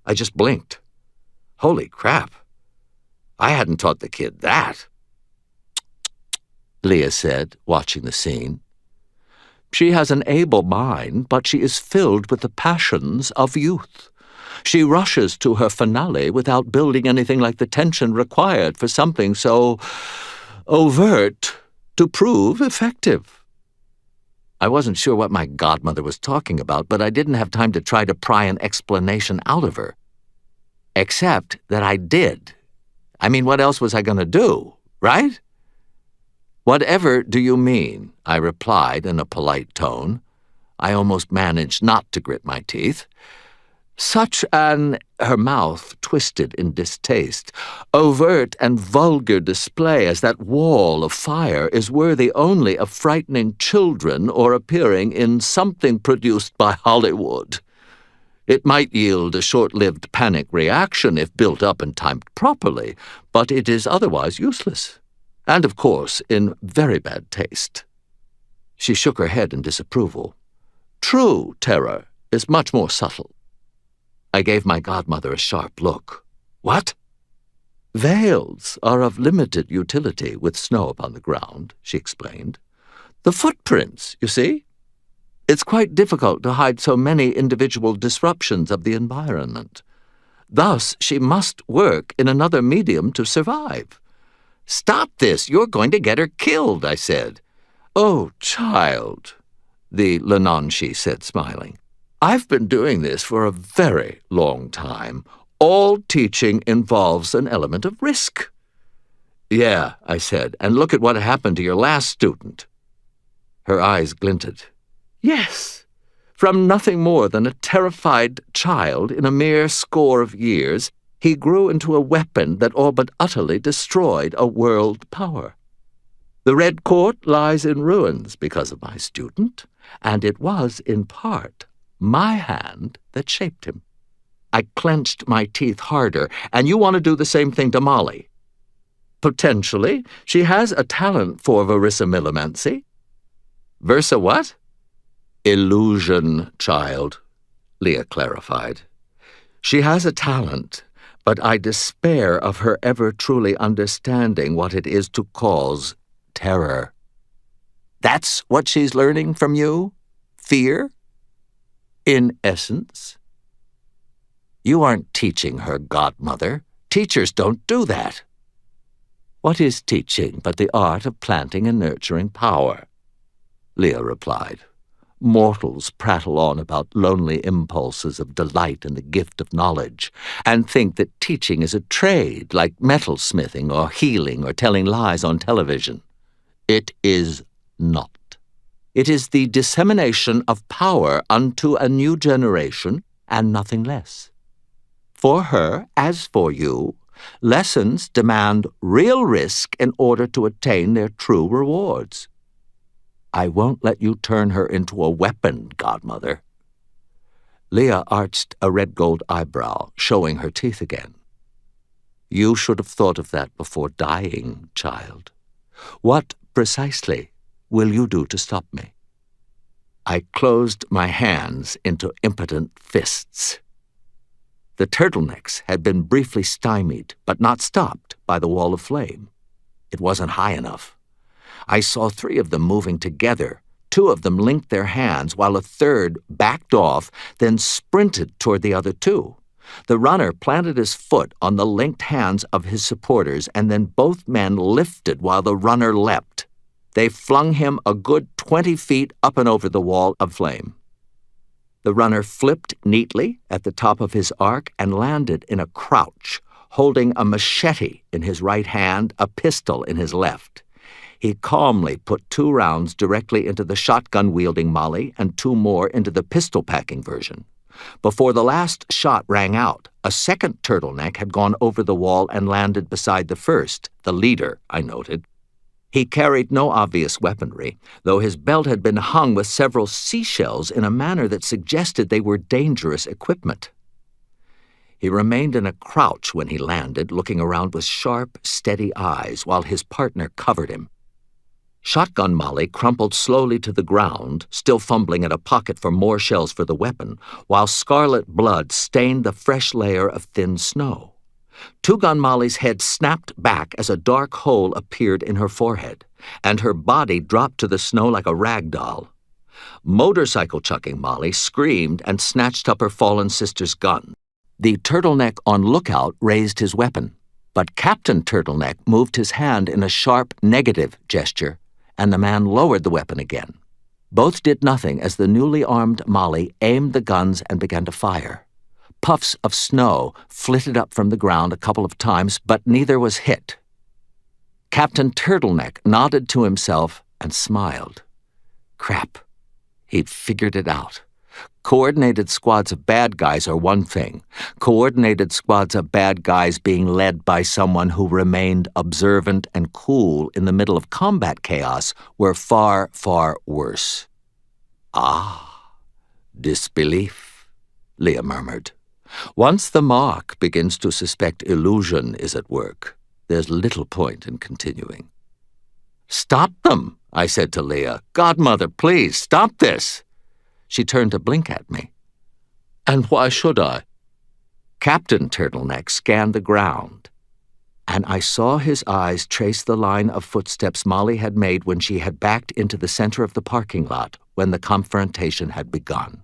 I just blinked. Holy crap! I hadn't taught the kid that. Leah said, watching the scene. "She has an able mind, but she is filled with the passions of youth. She rushes to her finale without building anything like the tension required for something so Overt to prove effective. I wasn't sure what my godmother was talking about, but I didn't have time to try to pry an explanation out of her. Except that I did. I mean, what else was I going to do, right? Whatever do you mean? I replied in a polite tone. I almost managed not to grit my teeth. Her mouth twisted in distaste, overt and vulgar display as that wall of fire is worthy only of frightening children or appearing in something produced by Hollywood. It might yield a short-lived panic reaction if built up and timed properly, but it is otherwise useless, and of course in very bad taste. She shook her head in disapproval. True terror is much more subtle. I gave my godmother a sharp look. What? Veils are of limited utility with snow upon the ground, she explained. The footprints, you see? It's quite difficult to hide so many individual disruptions of the environment. Thus, she must work in another medium to survive. Stop this, you're going to get her killed, I said. Oh, child, the Lenanshi said, smiling. I've been doing this for a very long time. All teaching involves an element of risk. Yeah, I said, and look at what happened to your last student. Her eyes glinted. Yes, from nothing more than a terrified child in a mere score of years, he grew into a weapon that all but utterly destroyed a world power. The Red Court lies in ruins because of my student, and it was, in part, my hand that shaped him. I clenched my teeth harder, and you want to do the same thing to Molly? Potentially. She has a talent for verisimillimancy. Versa what? Illusion, child, Leah clarified. She has a talent, but I despair of her ever truly understanding what it is to cause terror. That's what she's learning from you? Fear? In essence. You aren't teaching her, godmother. Teachers don't do that. What is teaching but the art of planting and nurturing power? Leah replied. Mortals prattle on about lonely impulses of delight in the gift of knowledge, and think that teaching is a trade like metalsmithing or healing or telling lies on television. It is not. It is the dissemination of power unto a new generation, and nothing less. For her, as for you, lessons demand real risk in order to attain their true rewards. I won't let you turn her into a weapon, godmother. Leah arched a red-gold eyebrow, showing her teeth again. You should have thought of that before dying, child. What, precisely, will you do to stop me? I closed my hands into impotent fists. The turtlenecks had been briefly stymied, but not stopped by the wall of flame. It wasn't high enough. I saw 3 of them moving together. 2 of them linked their hands, while a third backed off, then sprinted toward the other 2. The runner planted his foot on the linked hands of his supporters, and then both men lifted while the runner leapt. They flung him a good 20 feet up and over the wall of flame. The runner flipped neatly at the top of his arc and landed in a crouch, holding a machete in his right hand, a pistol in his left. He calmly put 2 rounds directly into the shotgun-wielding Molly and 2 more into the pistol-packing version. Before the last shot rang out, a second turtleneck had gone over the wall and landed beside the first, the leader, I noted. He carried no obvious weaponry, though his belt had been hung with several seashells in a manner that suggested they were dangerous equipment. He remained in a crouch when he landed, looking around with sharp, steady eyes, while his partner covered him. Shotgun Molly crumpled slowly to the ground, still fumbling at a pocket for more shells for the weapon, while scarlet blood stained the fresh layer of thin snow. Two-Gun Molly's head snapped back as a dark hole appeared in her forehead, and her body dropped to the snow like a rag doll. Motorcycle-chucking Molly screamed and snatched up her fallen sister's gun. The turtleneck on lookout raised his weapon. But Captain Turtleneck moved his hand in a sharp negative gesture, and the man lowered the weapon again. Both did nothing as the newly armed Molly aimed the guns and began to fire. Puffs of snow flitted up from the ground a couple of times, but neither was hit. Captain Turtleneck nodded to himself and smiled. Crap. He'd figured it out. Coordinated squads of bad guys are one thing. Coordinated squads of bad guys being led by someone who remained observant and cool in the middle of combat chaos were far, far worse. Ah, disbelief, Leah murmured. Once the Mark begins to suspect illusion is at work, there's little point in continuing. Stop them, I said to Leah. Godmother, please, stop this. She turned to blink at me. And why should I? Captain Turtleneck scanned the ground, and I saw his eyes trace the line of footsteps Molly had made when she had backed into the center of the parking lot when the confrontation had begun.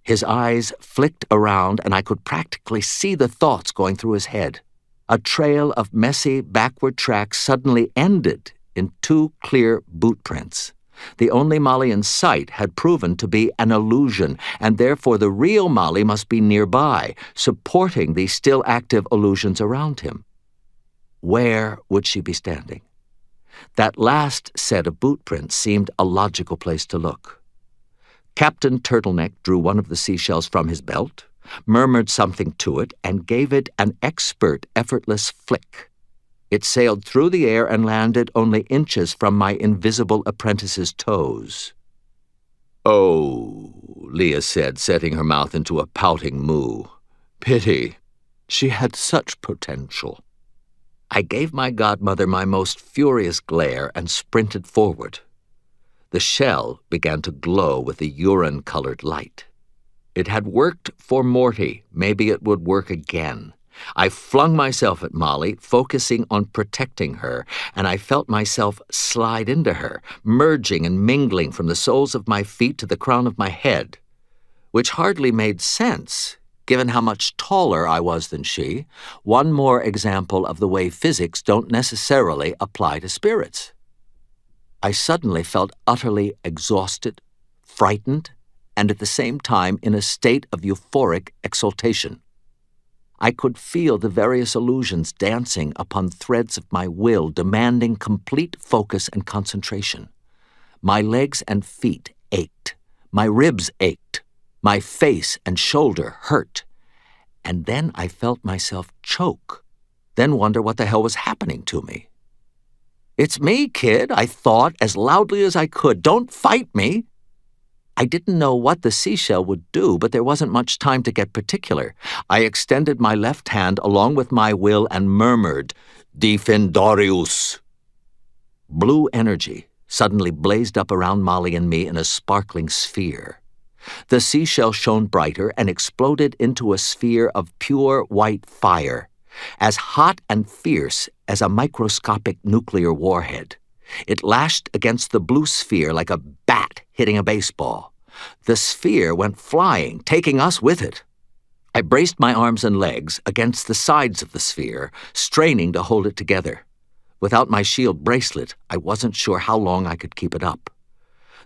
His eyes flicked around, and I could practically see the thoughts going through his head. A trail of messy, backward tracks suddenly ended in 2 clear boot prints. The only Molly in sight had proven to be an illusion, and therefore the real Molly must be nearby, supporting the still active illusions around him. Where would she be standing? That last set of boot prints seemed a logical place to look. Captain Turtleneck drew one of the seashells from his belt, murmured something to it, and gave it an expert, effortless flick. It sailed through the air and landed only inches from my invisible apprentice's toes. Oh, Leah said, setting her mouth into a pouting moo. Pity. She had such potential. I gave my godmother my most furious glare and sprinted forward. The shell began to glow with a urine-colored light. It had worked for Morty. Maybe it would work again. I flung myself at Molly, focusing on protecting her, and I felt myself slide into her, merging and mingling from the soles of my feet to the crown of my head, which hardly made sense, given how much taller I was than she. One more example of the way physics don't necessarily apply to spirits. I suddenly felt utterly exhausted, frightened, and at the same time in a state of euphoric exultation. I could feel the various illusions dancing upon threads of my will, demanding complete focus and concentration. My legs and feet ached. My ribs ached. My face and shoulder hurt. And then I felt myself choke, then wonder what the hell was happening to me. It's me, kid, I thought as loudly as I could. Don't fight me. I didn't know what the seashell would do, but there wasn't much time to get particular. I extended my left hand along with my will and murmured, Defendarius. Blue energy suddenly blazed up around Molly and me in a sparkling sphere. The seashell shone brighter and exploded into a sphere of pure white fire, as hot and fierce as a microscopic nuclear warhead. It lashed against the blue sphere like a bat hitting a baseball. The sphere went flying, taking us with it. I braced my arms and legs against the sides of the sphere, straining to hold it together. Without my shield bracelet, I wasn't sure how long I could keep it up.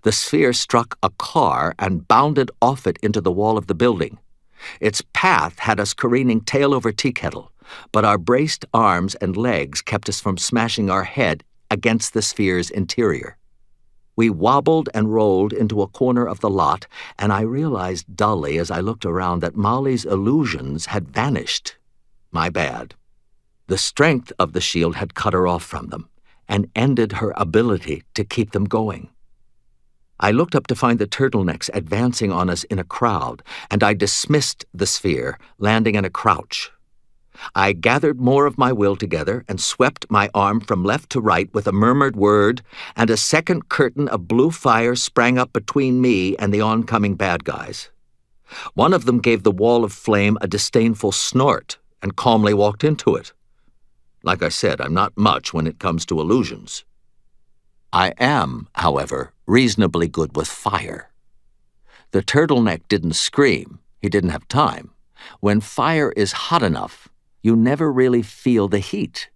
The sphere struck a car and bounded off it into the wall of the building. Its path had us careening tail over tea kettle, but our braced arms and legs kept us from smashing our head against the sphere's interior. We wobbled and rolled into a corner of the lot, and I realized dully as I looked around that Molly's illusions had vanished. My bad. The strength of the shield had cut her off from them and ended her ability to keep them going. I looked up to find the turtlenecks advancing on us in a crowd, and I dismissed the sphere, landing in a crouch. I gathered more of my will together and swept my arm from left to right with a murmured word, and a second curtain of blue fire sprang up between me and the oncoming bad guys. One of them gave the wall of flame a disdainful snort and calmly walked into it. Like I said, I'm not much when it comes to illusions. I am, however, reasonably good with fire. The turtleneck didn't scream. He didn't have time. When fire is hot enough, you never really feel the heat.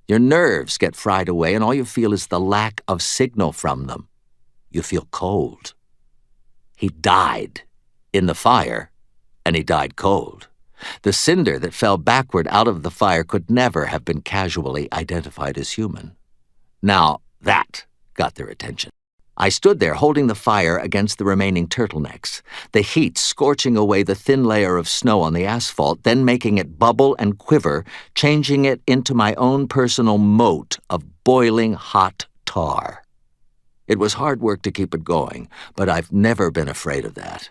Your nerves get fried away, and all you feel is the lack of signal from them. You feel cold. He died in the fire, and he died cold. The cinder that fell backward out of the fire could never have been casually identified as human. Now, that got their attention. I stood there holding the fire against the remaining turtlenecks, the heat scorching away the thin layer of snow on the asphalt, then making it bubble and quiver, changing it into my own personal moat of boiling hot tar. It was hard work to keep it going, but I've never been afraid of that.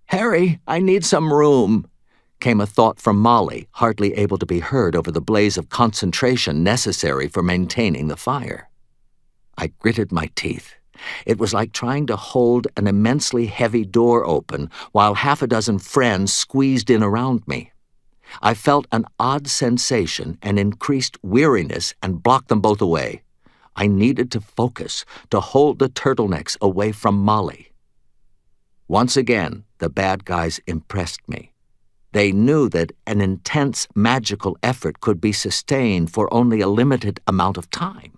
"Harry, I need some room," came a thought from Molly, hardly able to be heard over the blaze of concentration necessary for maintaining the fire. I gritted my teeth. It was like trying to hold an immensely heavy door open while half a dozen friends squeezed in around me. I felt an odd sensation and increased weariness and blocked them both away. I needed to focus, to hold the turtlenecks away from Molly. Once again, the bad guys impressed me. They knew that an intense magical effort could be sustained for only a limited amount of time.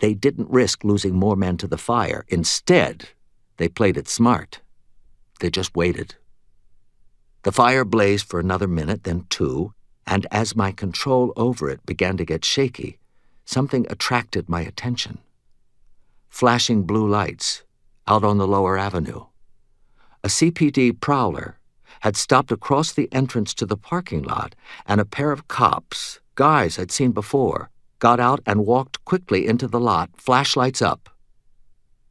They didn't risk losing more men to the fire. Instead, they played it smart. They just waited. The fire blazed for another minute, then two, and as my control over it began to get shaky, something attracted my attention. Flashing blue lights out on the lower avenue. A CPD prowler had stopped across the entrance to the parking lot, and a pair of cops, guys I'd seen before, got out and walked quickly into the lot, flashlights up.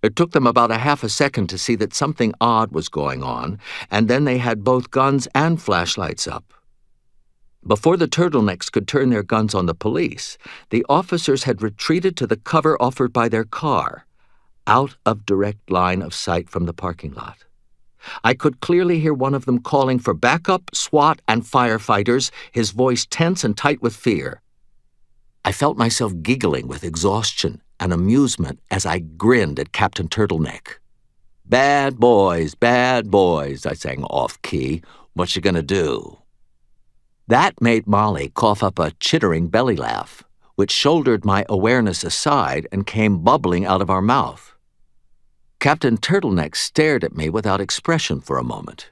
It took them about a half a second to see that something odd was going on, and then they had both guns and flashlights up. Before the turtlenecks could turn their guns on the police, the officers had retreated to the cover offered by their car, out of direct line of sight from the parking lot. I could clearly hear one of them calling for backup, SWAT, and firefighters, his voice tense and tight with fear. I felt myself giggling with exhaustion and amusement as I grinned at Captain Turtleneck. Bad boys, I sang off-key. What you gonna do?" That made Molly cough up a chittering belly laugh, which shouldered my awareness aside and came bubbling out of our mouth. Captain Turtleneck stared at me without expression for a moment.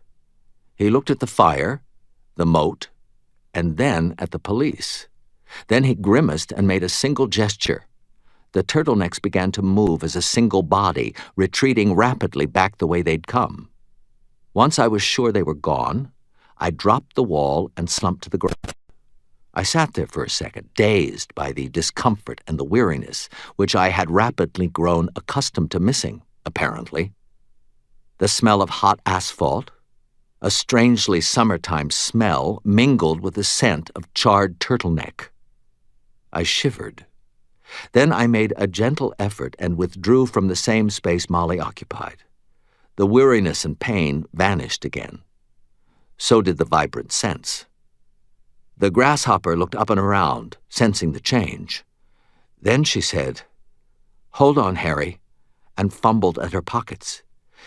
He looked at the fire, the moat, and then at the police. Then he grimaced and made a single gesture. The turtlenecks began to move as a single body, retreating rapidly back the way they'd come. Once I was sure they were gone, I dropped the wall and slumped to the ground. I sat there for a second, dazed by the discomfort and the weariness, which I had rapidly grown accustomed to missing, apparently. The smell of hot asphalt, a strangely summertime smell, mingled with the scent of charred turtleneck. I shivered. Then I made a gentle effort and withdrew from the same space Molly occupied. The weariness and pain vanished again. So did the vibrant sense. The grasshopper looked up and around, sensing the change. Then she said, "Hold on, Harry," and fumbled at her pockets.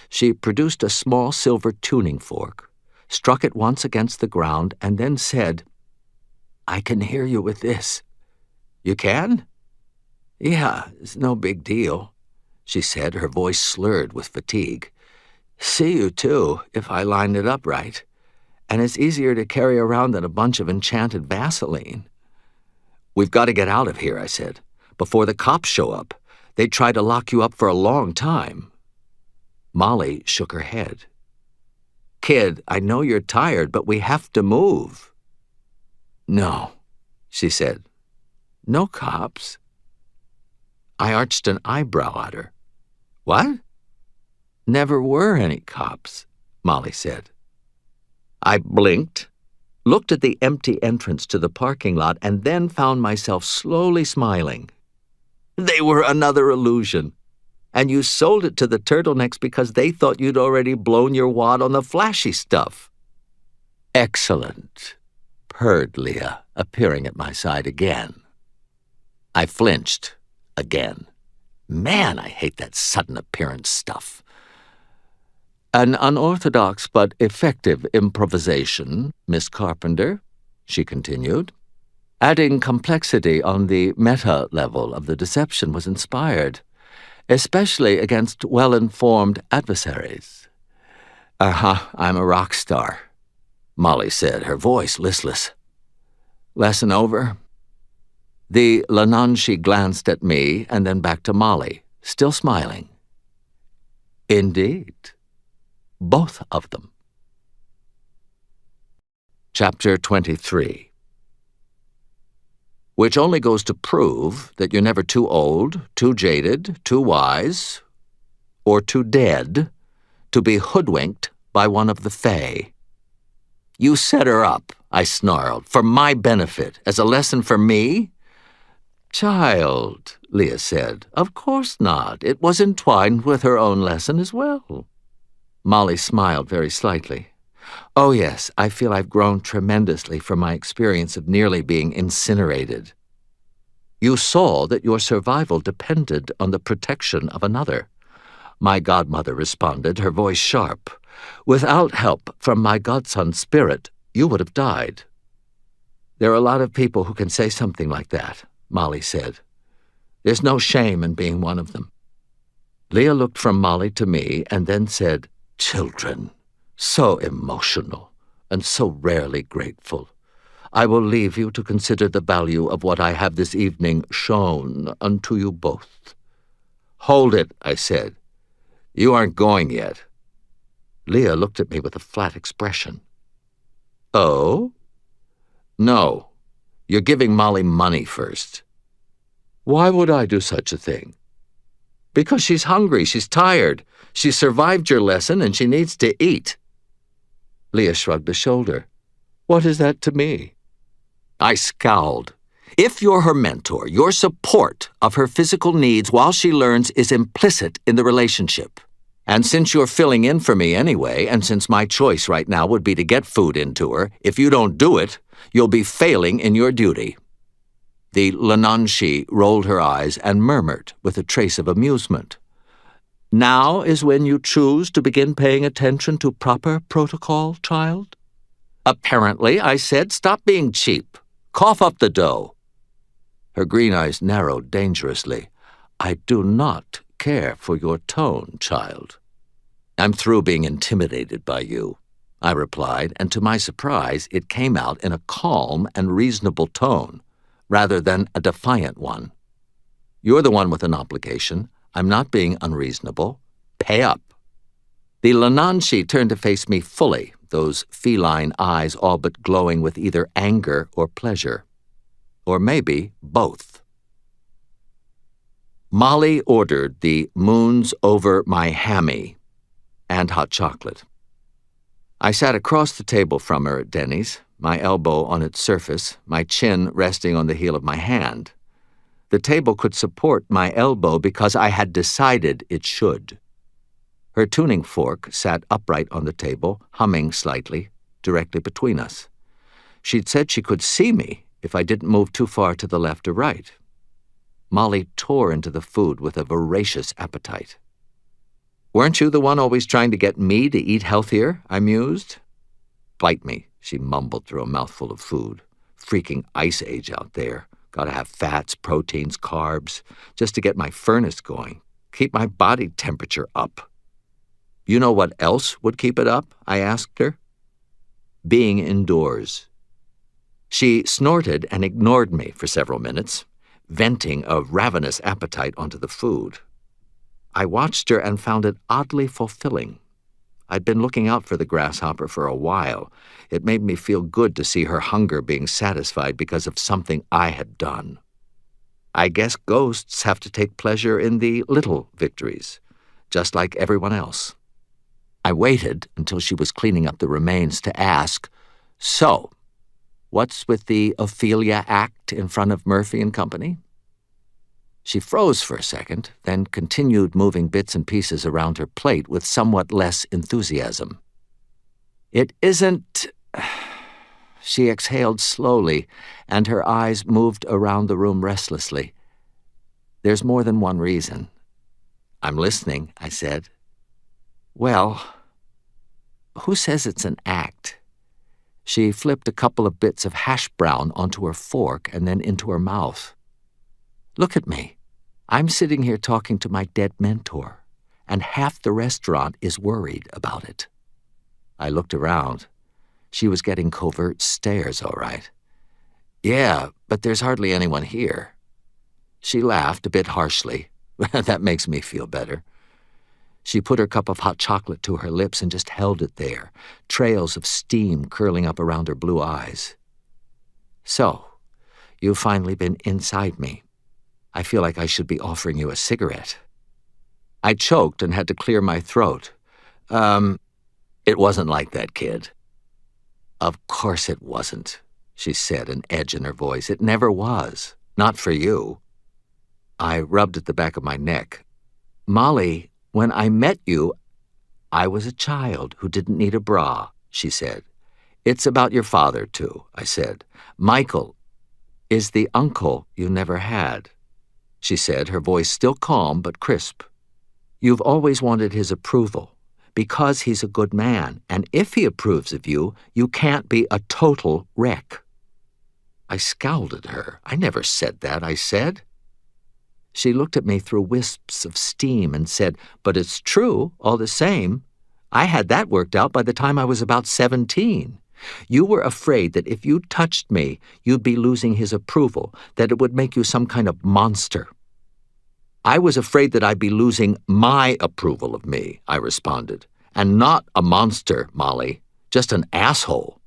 She produced a small silver tuning fork, struck it once against the ground, and then said, "I can hear you with this." "You can?" "Yeah, it's no big deal," she said, her voice slurred with fatigue. "See you, too, if I line it up right. And it's easier to carry around than a bunch of enchanted Vaseline." "We've got to get out of here," I said, "before the cops show up. They'd try to lock you up for a long time." Molly shook her head. "Kid, I know you're tired, but we have to move." "No," she said. "No cops." I arched an eyebrow at her. "What?" "Never were any cops," Molly said. I blinked, looked at the empty entrance to the parking lot, and then found myself slowly smiling. "They were another illusion. And you sold it to the turtlenecks because they thought you'd already blown your wad on the flashy stuff." "Excellent," purred Leah, appearing at my side again. I flinched again. Man, I hate that sudden appearance stuff. "An unorthodox but effective improvisation, Miss Carpenter," she continued. Adding complexity on the meta level of the deception was inspired, especially against well-informed adversaries. I'm a rock star, Molly said, her voice listless. Lesson over? The Lananshi glanced at me and then back to Molly, still smiling. Indeed. Both of them. Chapter 23. Which only goes to prove that you're never too old, too jaded, too wise, or too dead to be hoodwinked by one of the Fae. You set her up, I snarled, for my benefit, as a lesson for me? Child, Leah said, of course not. It was entwined with her own lesson as well. Molly smiled very slightly. Oh yes, I feel I've grown tremendously from my experience of nearly being incinerated. You saw that your survival depended on the protection of another. My godmother responded, her voice sharp. Without help from my godson's spirit, you would have died. There are a lot of people who can say something like that, Molly said. There's no shame in being one of them. Leah looked from Molly to me and then said, Children, so emotional and so rarely grateful. I will leave you to consider the value of what I have this evening shown unto you both. Hold it, I said. You aren't going yet. Leah looked at me with a flat expression. Oh? No. You're giving Molly money first. Why would I do such a thing? Because she's hungry, she's tired. She survived your lesson and she needs to eat. Leah shrugged a shoulder. What is that to me? I scowled. If you're her mentor, your support of her physical needs while she learns is implicit in the relationship. And since you're filling in for me anyway, and since my choice right now would be to get food into her, if you don't do it, you'll be failing in your duty. The Lananshi rolled her eyes and murmured with a trace of amusement. Now is when you choose to begin paying attention to proper protocol, child? Apparently, I said, stop being cheap. Cough up the dough. Her green eyes narrowed dangerously. I do not care for your tone, child. I'm through being intimidated by you, I replied, and to my surprise, it came out in a calm and reasonable tone, rather than a defiant one. You're the one with an obligation. I'm not being unreasonable. Pay up. The Lananshi turned to face me fully, those feline eyes all but glowing with either anger or pleasure. Or maybe both. Molly ordered the moons over my hammy and hot chocolate. I sat across the table from her at Denny's, my elbow on its surface, my chin resting on the heel of my hand. The table could support my elbow because I had decided it should. Her tuning fork sat upright on the table, humming slightly, directly between us. She'd said she could see me if I didn't move too far to the left or right. Molly tore into the food with a voracious appetite. Weren't you the one always trying to get me to eat healthier? I mused. Bite me, she mumbled through a mouthful of food. Freaking ice age out there. Gotta have fats, proteins, carbs, just to get my furnace going. Keep my body temperature up. You know what else would keep it up? I asked her. Being indoors. She snorted and ignored me for several minutes, venting a ravenous appetite onto the food. I watched her and found it oddly fulfilling. I'd been looking out for the grasshopper for a while. It made me feel good to see her hunger being satisfied because of something I had done. I guess ghosts have to take pleasure in the little victories, just like everyone else. I waited until she was cleaning up the remains to ask, So, what's with the Ophelia act in front of Murphy and Company? She froze for a second, then continued moving bits and pieces around her plate with somewhat less enthusiasm. It isn't... She exhaled slowly, and her eyes moved around the room restlessly. There's more than one reason. I'm listening, I said. Well, who says it's an act? She flipped a couple of bits of hash brown onto her fork and then into her mouth. Look at me. I'm sitting here talking to my dead mentor, and half the restaurant is worried about it. I looked around. She was getting covert stares, all right. Yeah, but there's hardly anyone here. She laughed a bit harshly. That makes me feel better. She put her cup of hot chocolate to her lips and just held it there, trails of steam curling up around her blue eyes. So, you've finally been inside me. I feel like I should be offering you a cigarette. I choked and had to clear my throat. It wasn't like that, kid. Of course it wasn't, she said, an edge in her voice. It never was. Not for you. I rubbed at the back of my neck. Molly, when I met you, I was a child who didn't need a bra, she said. It's about your father, too, I said. Michael is the uncle you never had, she said, her voice still calm but crisp. You've always wanted his approval, because he's a good man, and if he approves of you, you can't be a total wreck. I scowled at her. I never said that, I said. She looked at me through wisps of steam and said, but it's true, all the same. I had that worked out by the time I was about 17. You were afraid that if you touched me, you'd be losing his approval, that it would make you some kind of monster. I was afraid that I'd be losing my approval of me, I responded. And not a monster, Molly, just an asshole.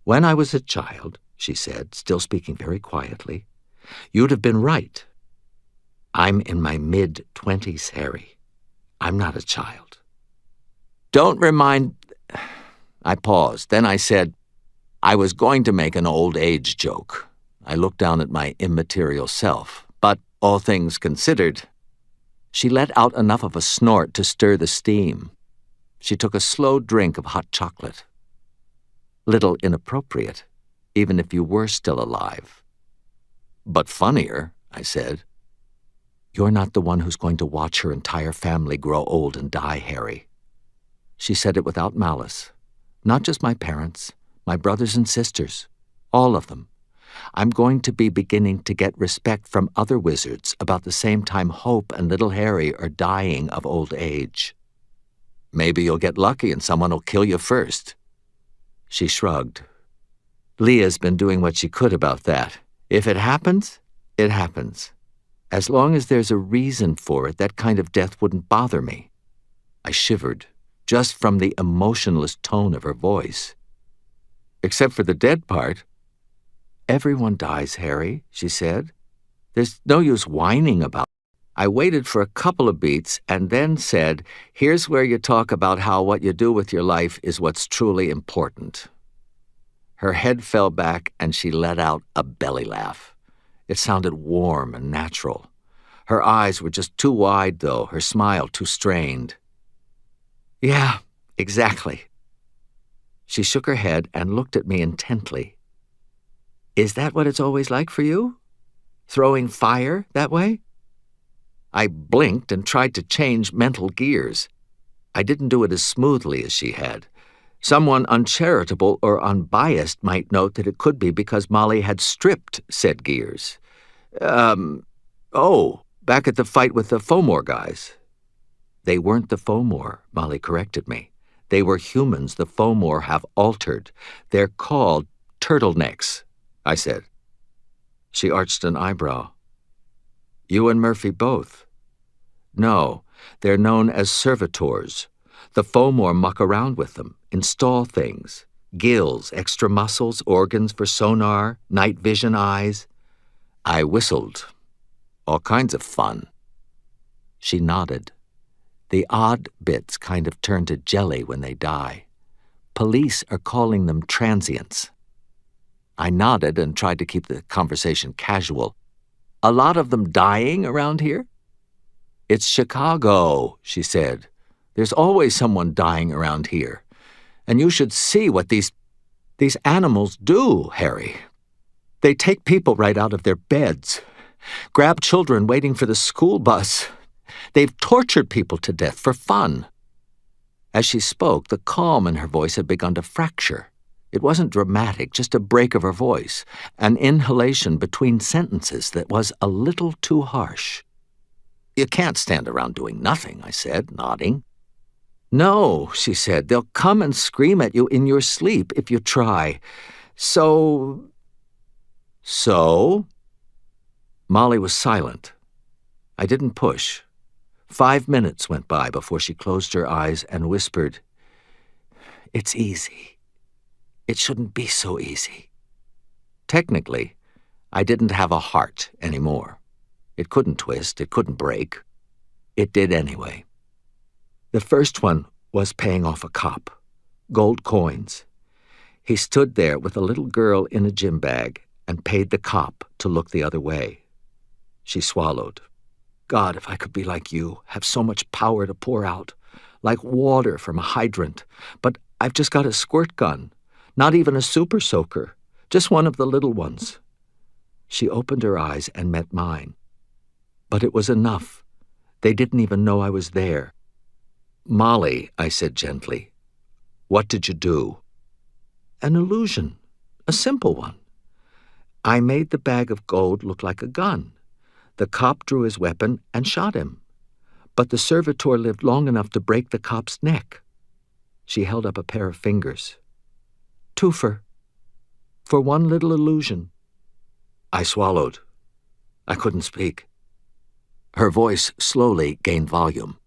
When I was a child, she said, still speaking very quietly, you'd have been right. I'm in my mid-20s, Harry. I'm not a child. Don't remind... I paused. Then I said, I was going to make an old age joke. I looked down at my immaterial self. But, all things considered, she let out enough of a snort to stir the steam. She took a slow drink of hot chocolate. Little inappropriate, even if you were still alive. But funnier, I said. You're not the one who's going to watch her entire family grow old and die, Harry. She said it without malice. Not just my parents, my brothers and sisters, all of them. I'm going to be beginning to get respect from other wizards about the same time Hope and little Harry are dying of old age. Maybe you'll get lucky and someone will kill you first. She shrugged. Leah's been doing what she could about that. If it happens, it happens. As long as there's a reason for it, that kind of death wouldn't bother me. I shivered, just from the emotionless tone of her voice. Except for the dead part. Everyone dies, Harry, she said. There's no use whining about it. I waited for a couple of beats and then said, here's where you talk about how what you do with your life is what's truly important. Her head fell back and she let out a belly laugh. It sounded warm and natural. Her eyes were just too wide, though, her smile too strained. Yeah, exactly. She shook her head and looked at me intently. Is that what it's always like for you? Throwing fire that way? I blinked and tried to change mental gears. I didn't do it as smoothly as she had. Someone uncharitable or unbiased might note that it could be because Molly had stripped said gears. Back at the fight with the Fomor guys. They weren't the Fomor, Molly corrected me. They were humans the Fomor have altered. They're called turtlenecks, I said. She arched an eyebrow. You and Murphy both. No, they're known as servitors. The Fomor muck around with them, install things. Gills, extra muscles, organs for sonar, night vision eyes. I whistled. All kinds of fun. She nodded. The odd bits kind of turn to jelly when they die. Police are calling them transients. I nodded and tried to keep the conversation casual. A lot of them dying around here? It's Chicago, she said. There's always someone dying around here. And you should see what these animals do, Harry. They take people right out of their beds, grab children waiting for the school bus. They've tortured people to death for fun. As she spoke, the calm in her voice had begun to fracture. It wasn't dramatic, just a break of her voice, an inhalation between sentences that was a little too harsh. "You can't stand around doing nothing," I said, nodding. "No," she said, "they'll come and scream at you in your sleep if you try. So?" Molly was silent. I didn't push. 5 minutes went by before she closed her eyes and whispered, "It's easy. It shouldn't be so easy." Technically, I didn't have a heart anymore. It couldn't twist, it couldn't break. It did anyway. The first one was paying off a cop. Gold coins. He stood there with a little girl in a gym bag and paid the cop to look the other way. She swallowed. "God, if I could be like you, have so much power to pour out, like water from a hydrant. But I've just got a squirt gun, not even a super soaker, just one of the little ones." She opened her eyes and met mine. But it was enough. They didn't even know I was there. "Molly," I said gently, "what did you do?" "An illusion, a simple one. I made the bag of gold look like a gun. The cop drew his weapon and shot him. But the servitor lived long enough to break the cop's neck." She held up a pair of fingers. "Twofer. For one little illusion." I swallowed. I couldn't speak. Her voice slowly gained volume.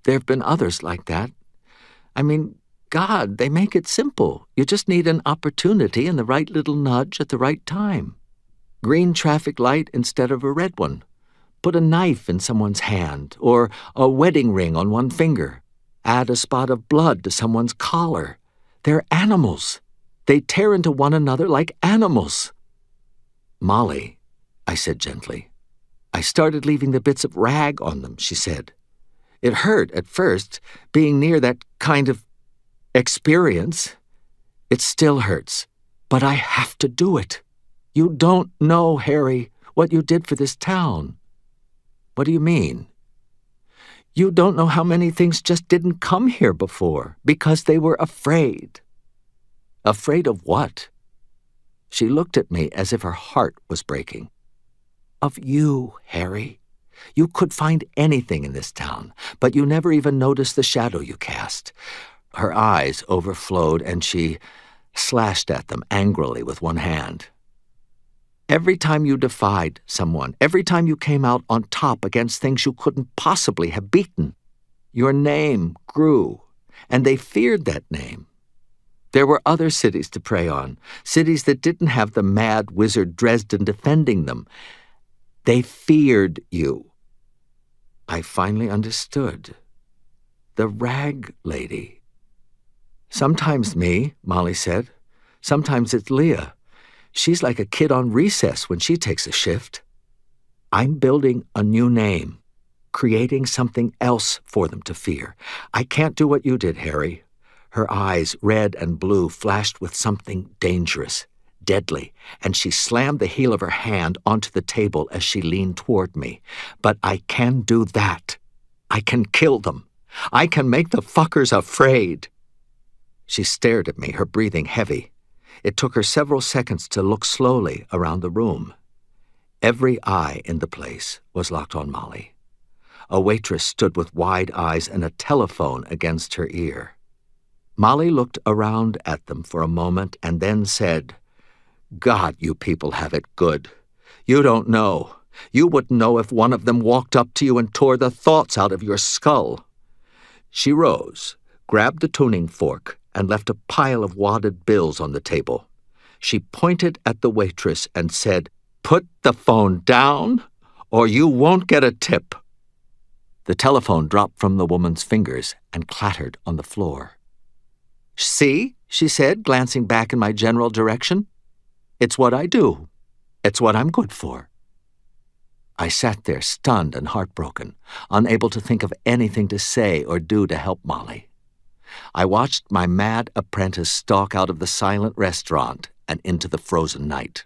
"There have been others like that. I mean, God, they make it simple. You just need an opportunity and the right little nudge at the right time. Green traffic light instead of a red one. Put a knife in someone's hand, or a wedding ring on one finger. Add a spot of blood to someone's collar. They're animals. They tear into one another like animals." "Molly," I said gently. "I started leaving the bits of rag on them," she said. "It hurt at first, being near that kind of experience. It still hurts, but I have to do it. You don't know, Harry, what you did for this town." "What do you mean?" "You don't know how many things just didn't come here before, because they were afraid." "Afraid of what?" She looked at me as if her heart was breaking. "Of you, Harry. You could find anything in this town, but you never even noticed the shadow you cast." Her eyes overflowed, and she slashed at them angrily with one hand. "Every time you defied someone, every time you came out on top against things you couldn't possibly have beaten, your name grew, and they feared that name. There were other cities to prey on, cities that didn't have the mad wizard Dresden defending them. They feared you." I finally understood. The rag lady. "Sometimes me," Molly said. "Sometimes it's Leah. She's like a kid on recess when she takes a shift. I'm building a new name, creating something else for them to fear. I can't do what you did, Harry." Her eyes, red and blue, flashed with something dangerous, deadly, and she slammed the heel of her hand onto the table as she leaned toward me. "But I can do that. I can kill them. I can make the fuckers afraid." She stared at me, her breathing heavy. It took her several seconds to look slowly around the room. Every eye in the place was locked on Molly. A waitress stood with wide eyes and a telephone against her ear. Molly looked around at them for a moment and then said, "God, you people have it good. You don't know. You wouldn't know if one of them walked up to you and tore the thoughts out of your skull." She rose, grabbed the tuning fork, and left a pile of wadded bills on the table. She pointed at the waitress and said, "Put the phone down, or you won't get a tip." The telephone dropped from the woman's fingers and clattered on the floor. "See," she said, glancing back in my general direction. "It's what I do. It's what I'm good for." I sat there, stunned and heartbroken, unable to think of anything to say or do to help Molly. I watched my mad apprentice stalk out of the silent restaurant and into the frozen night.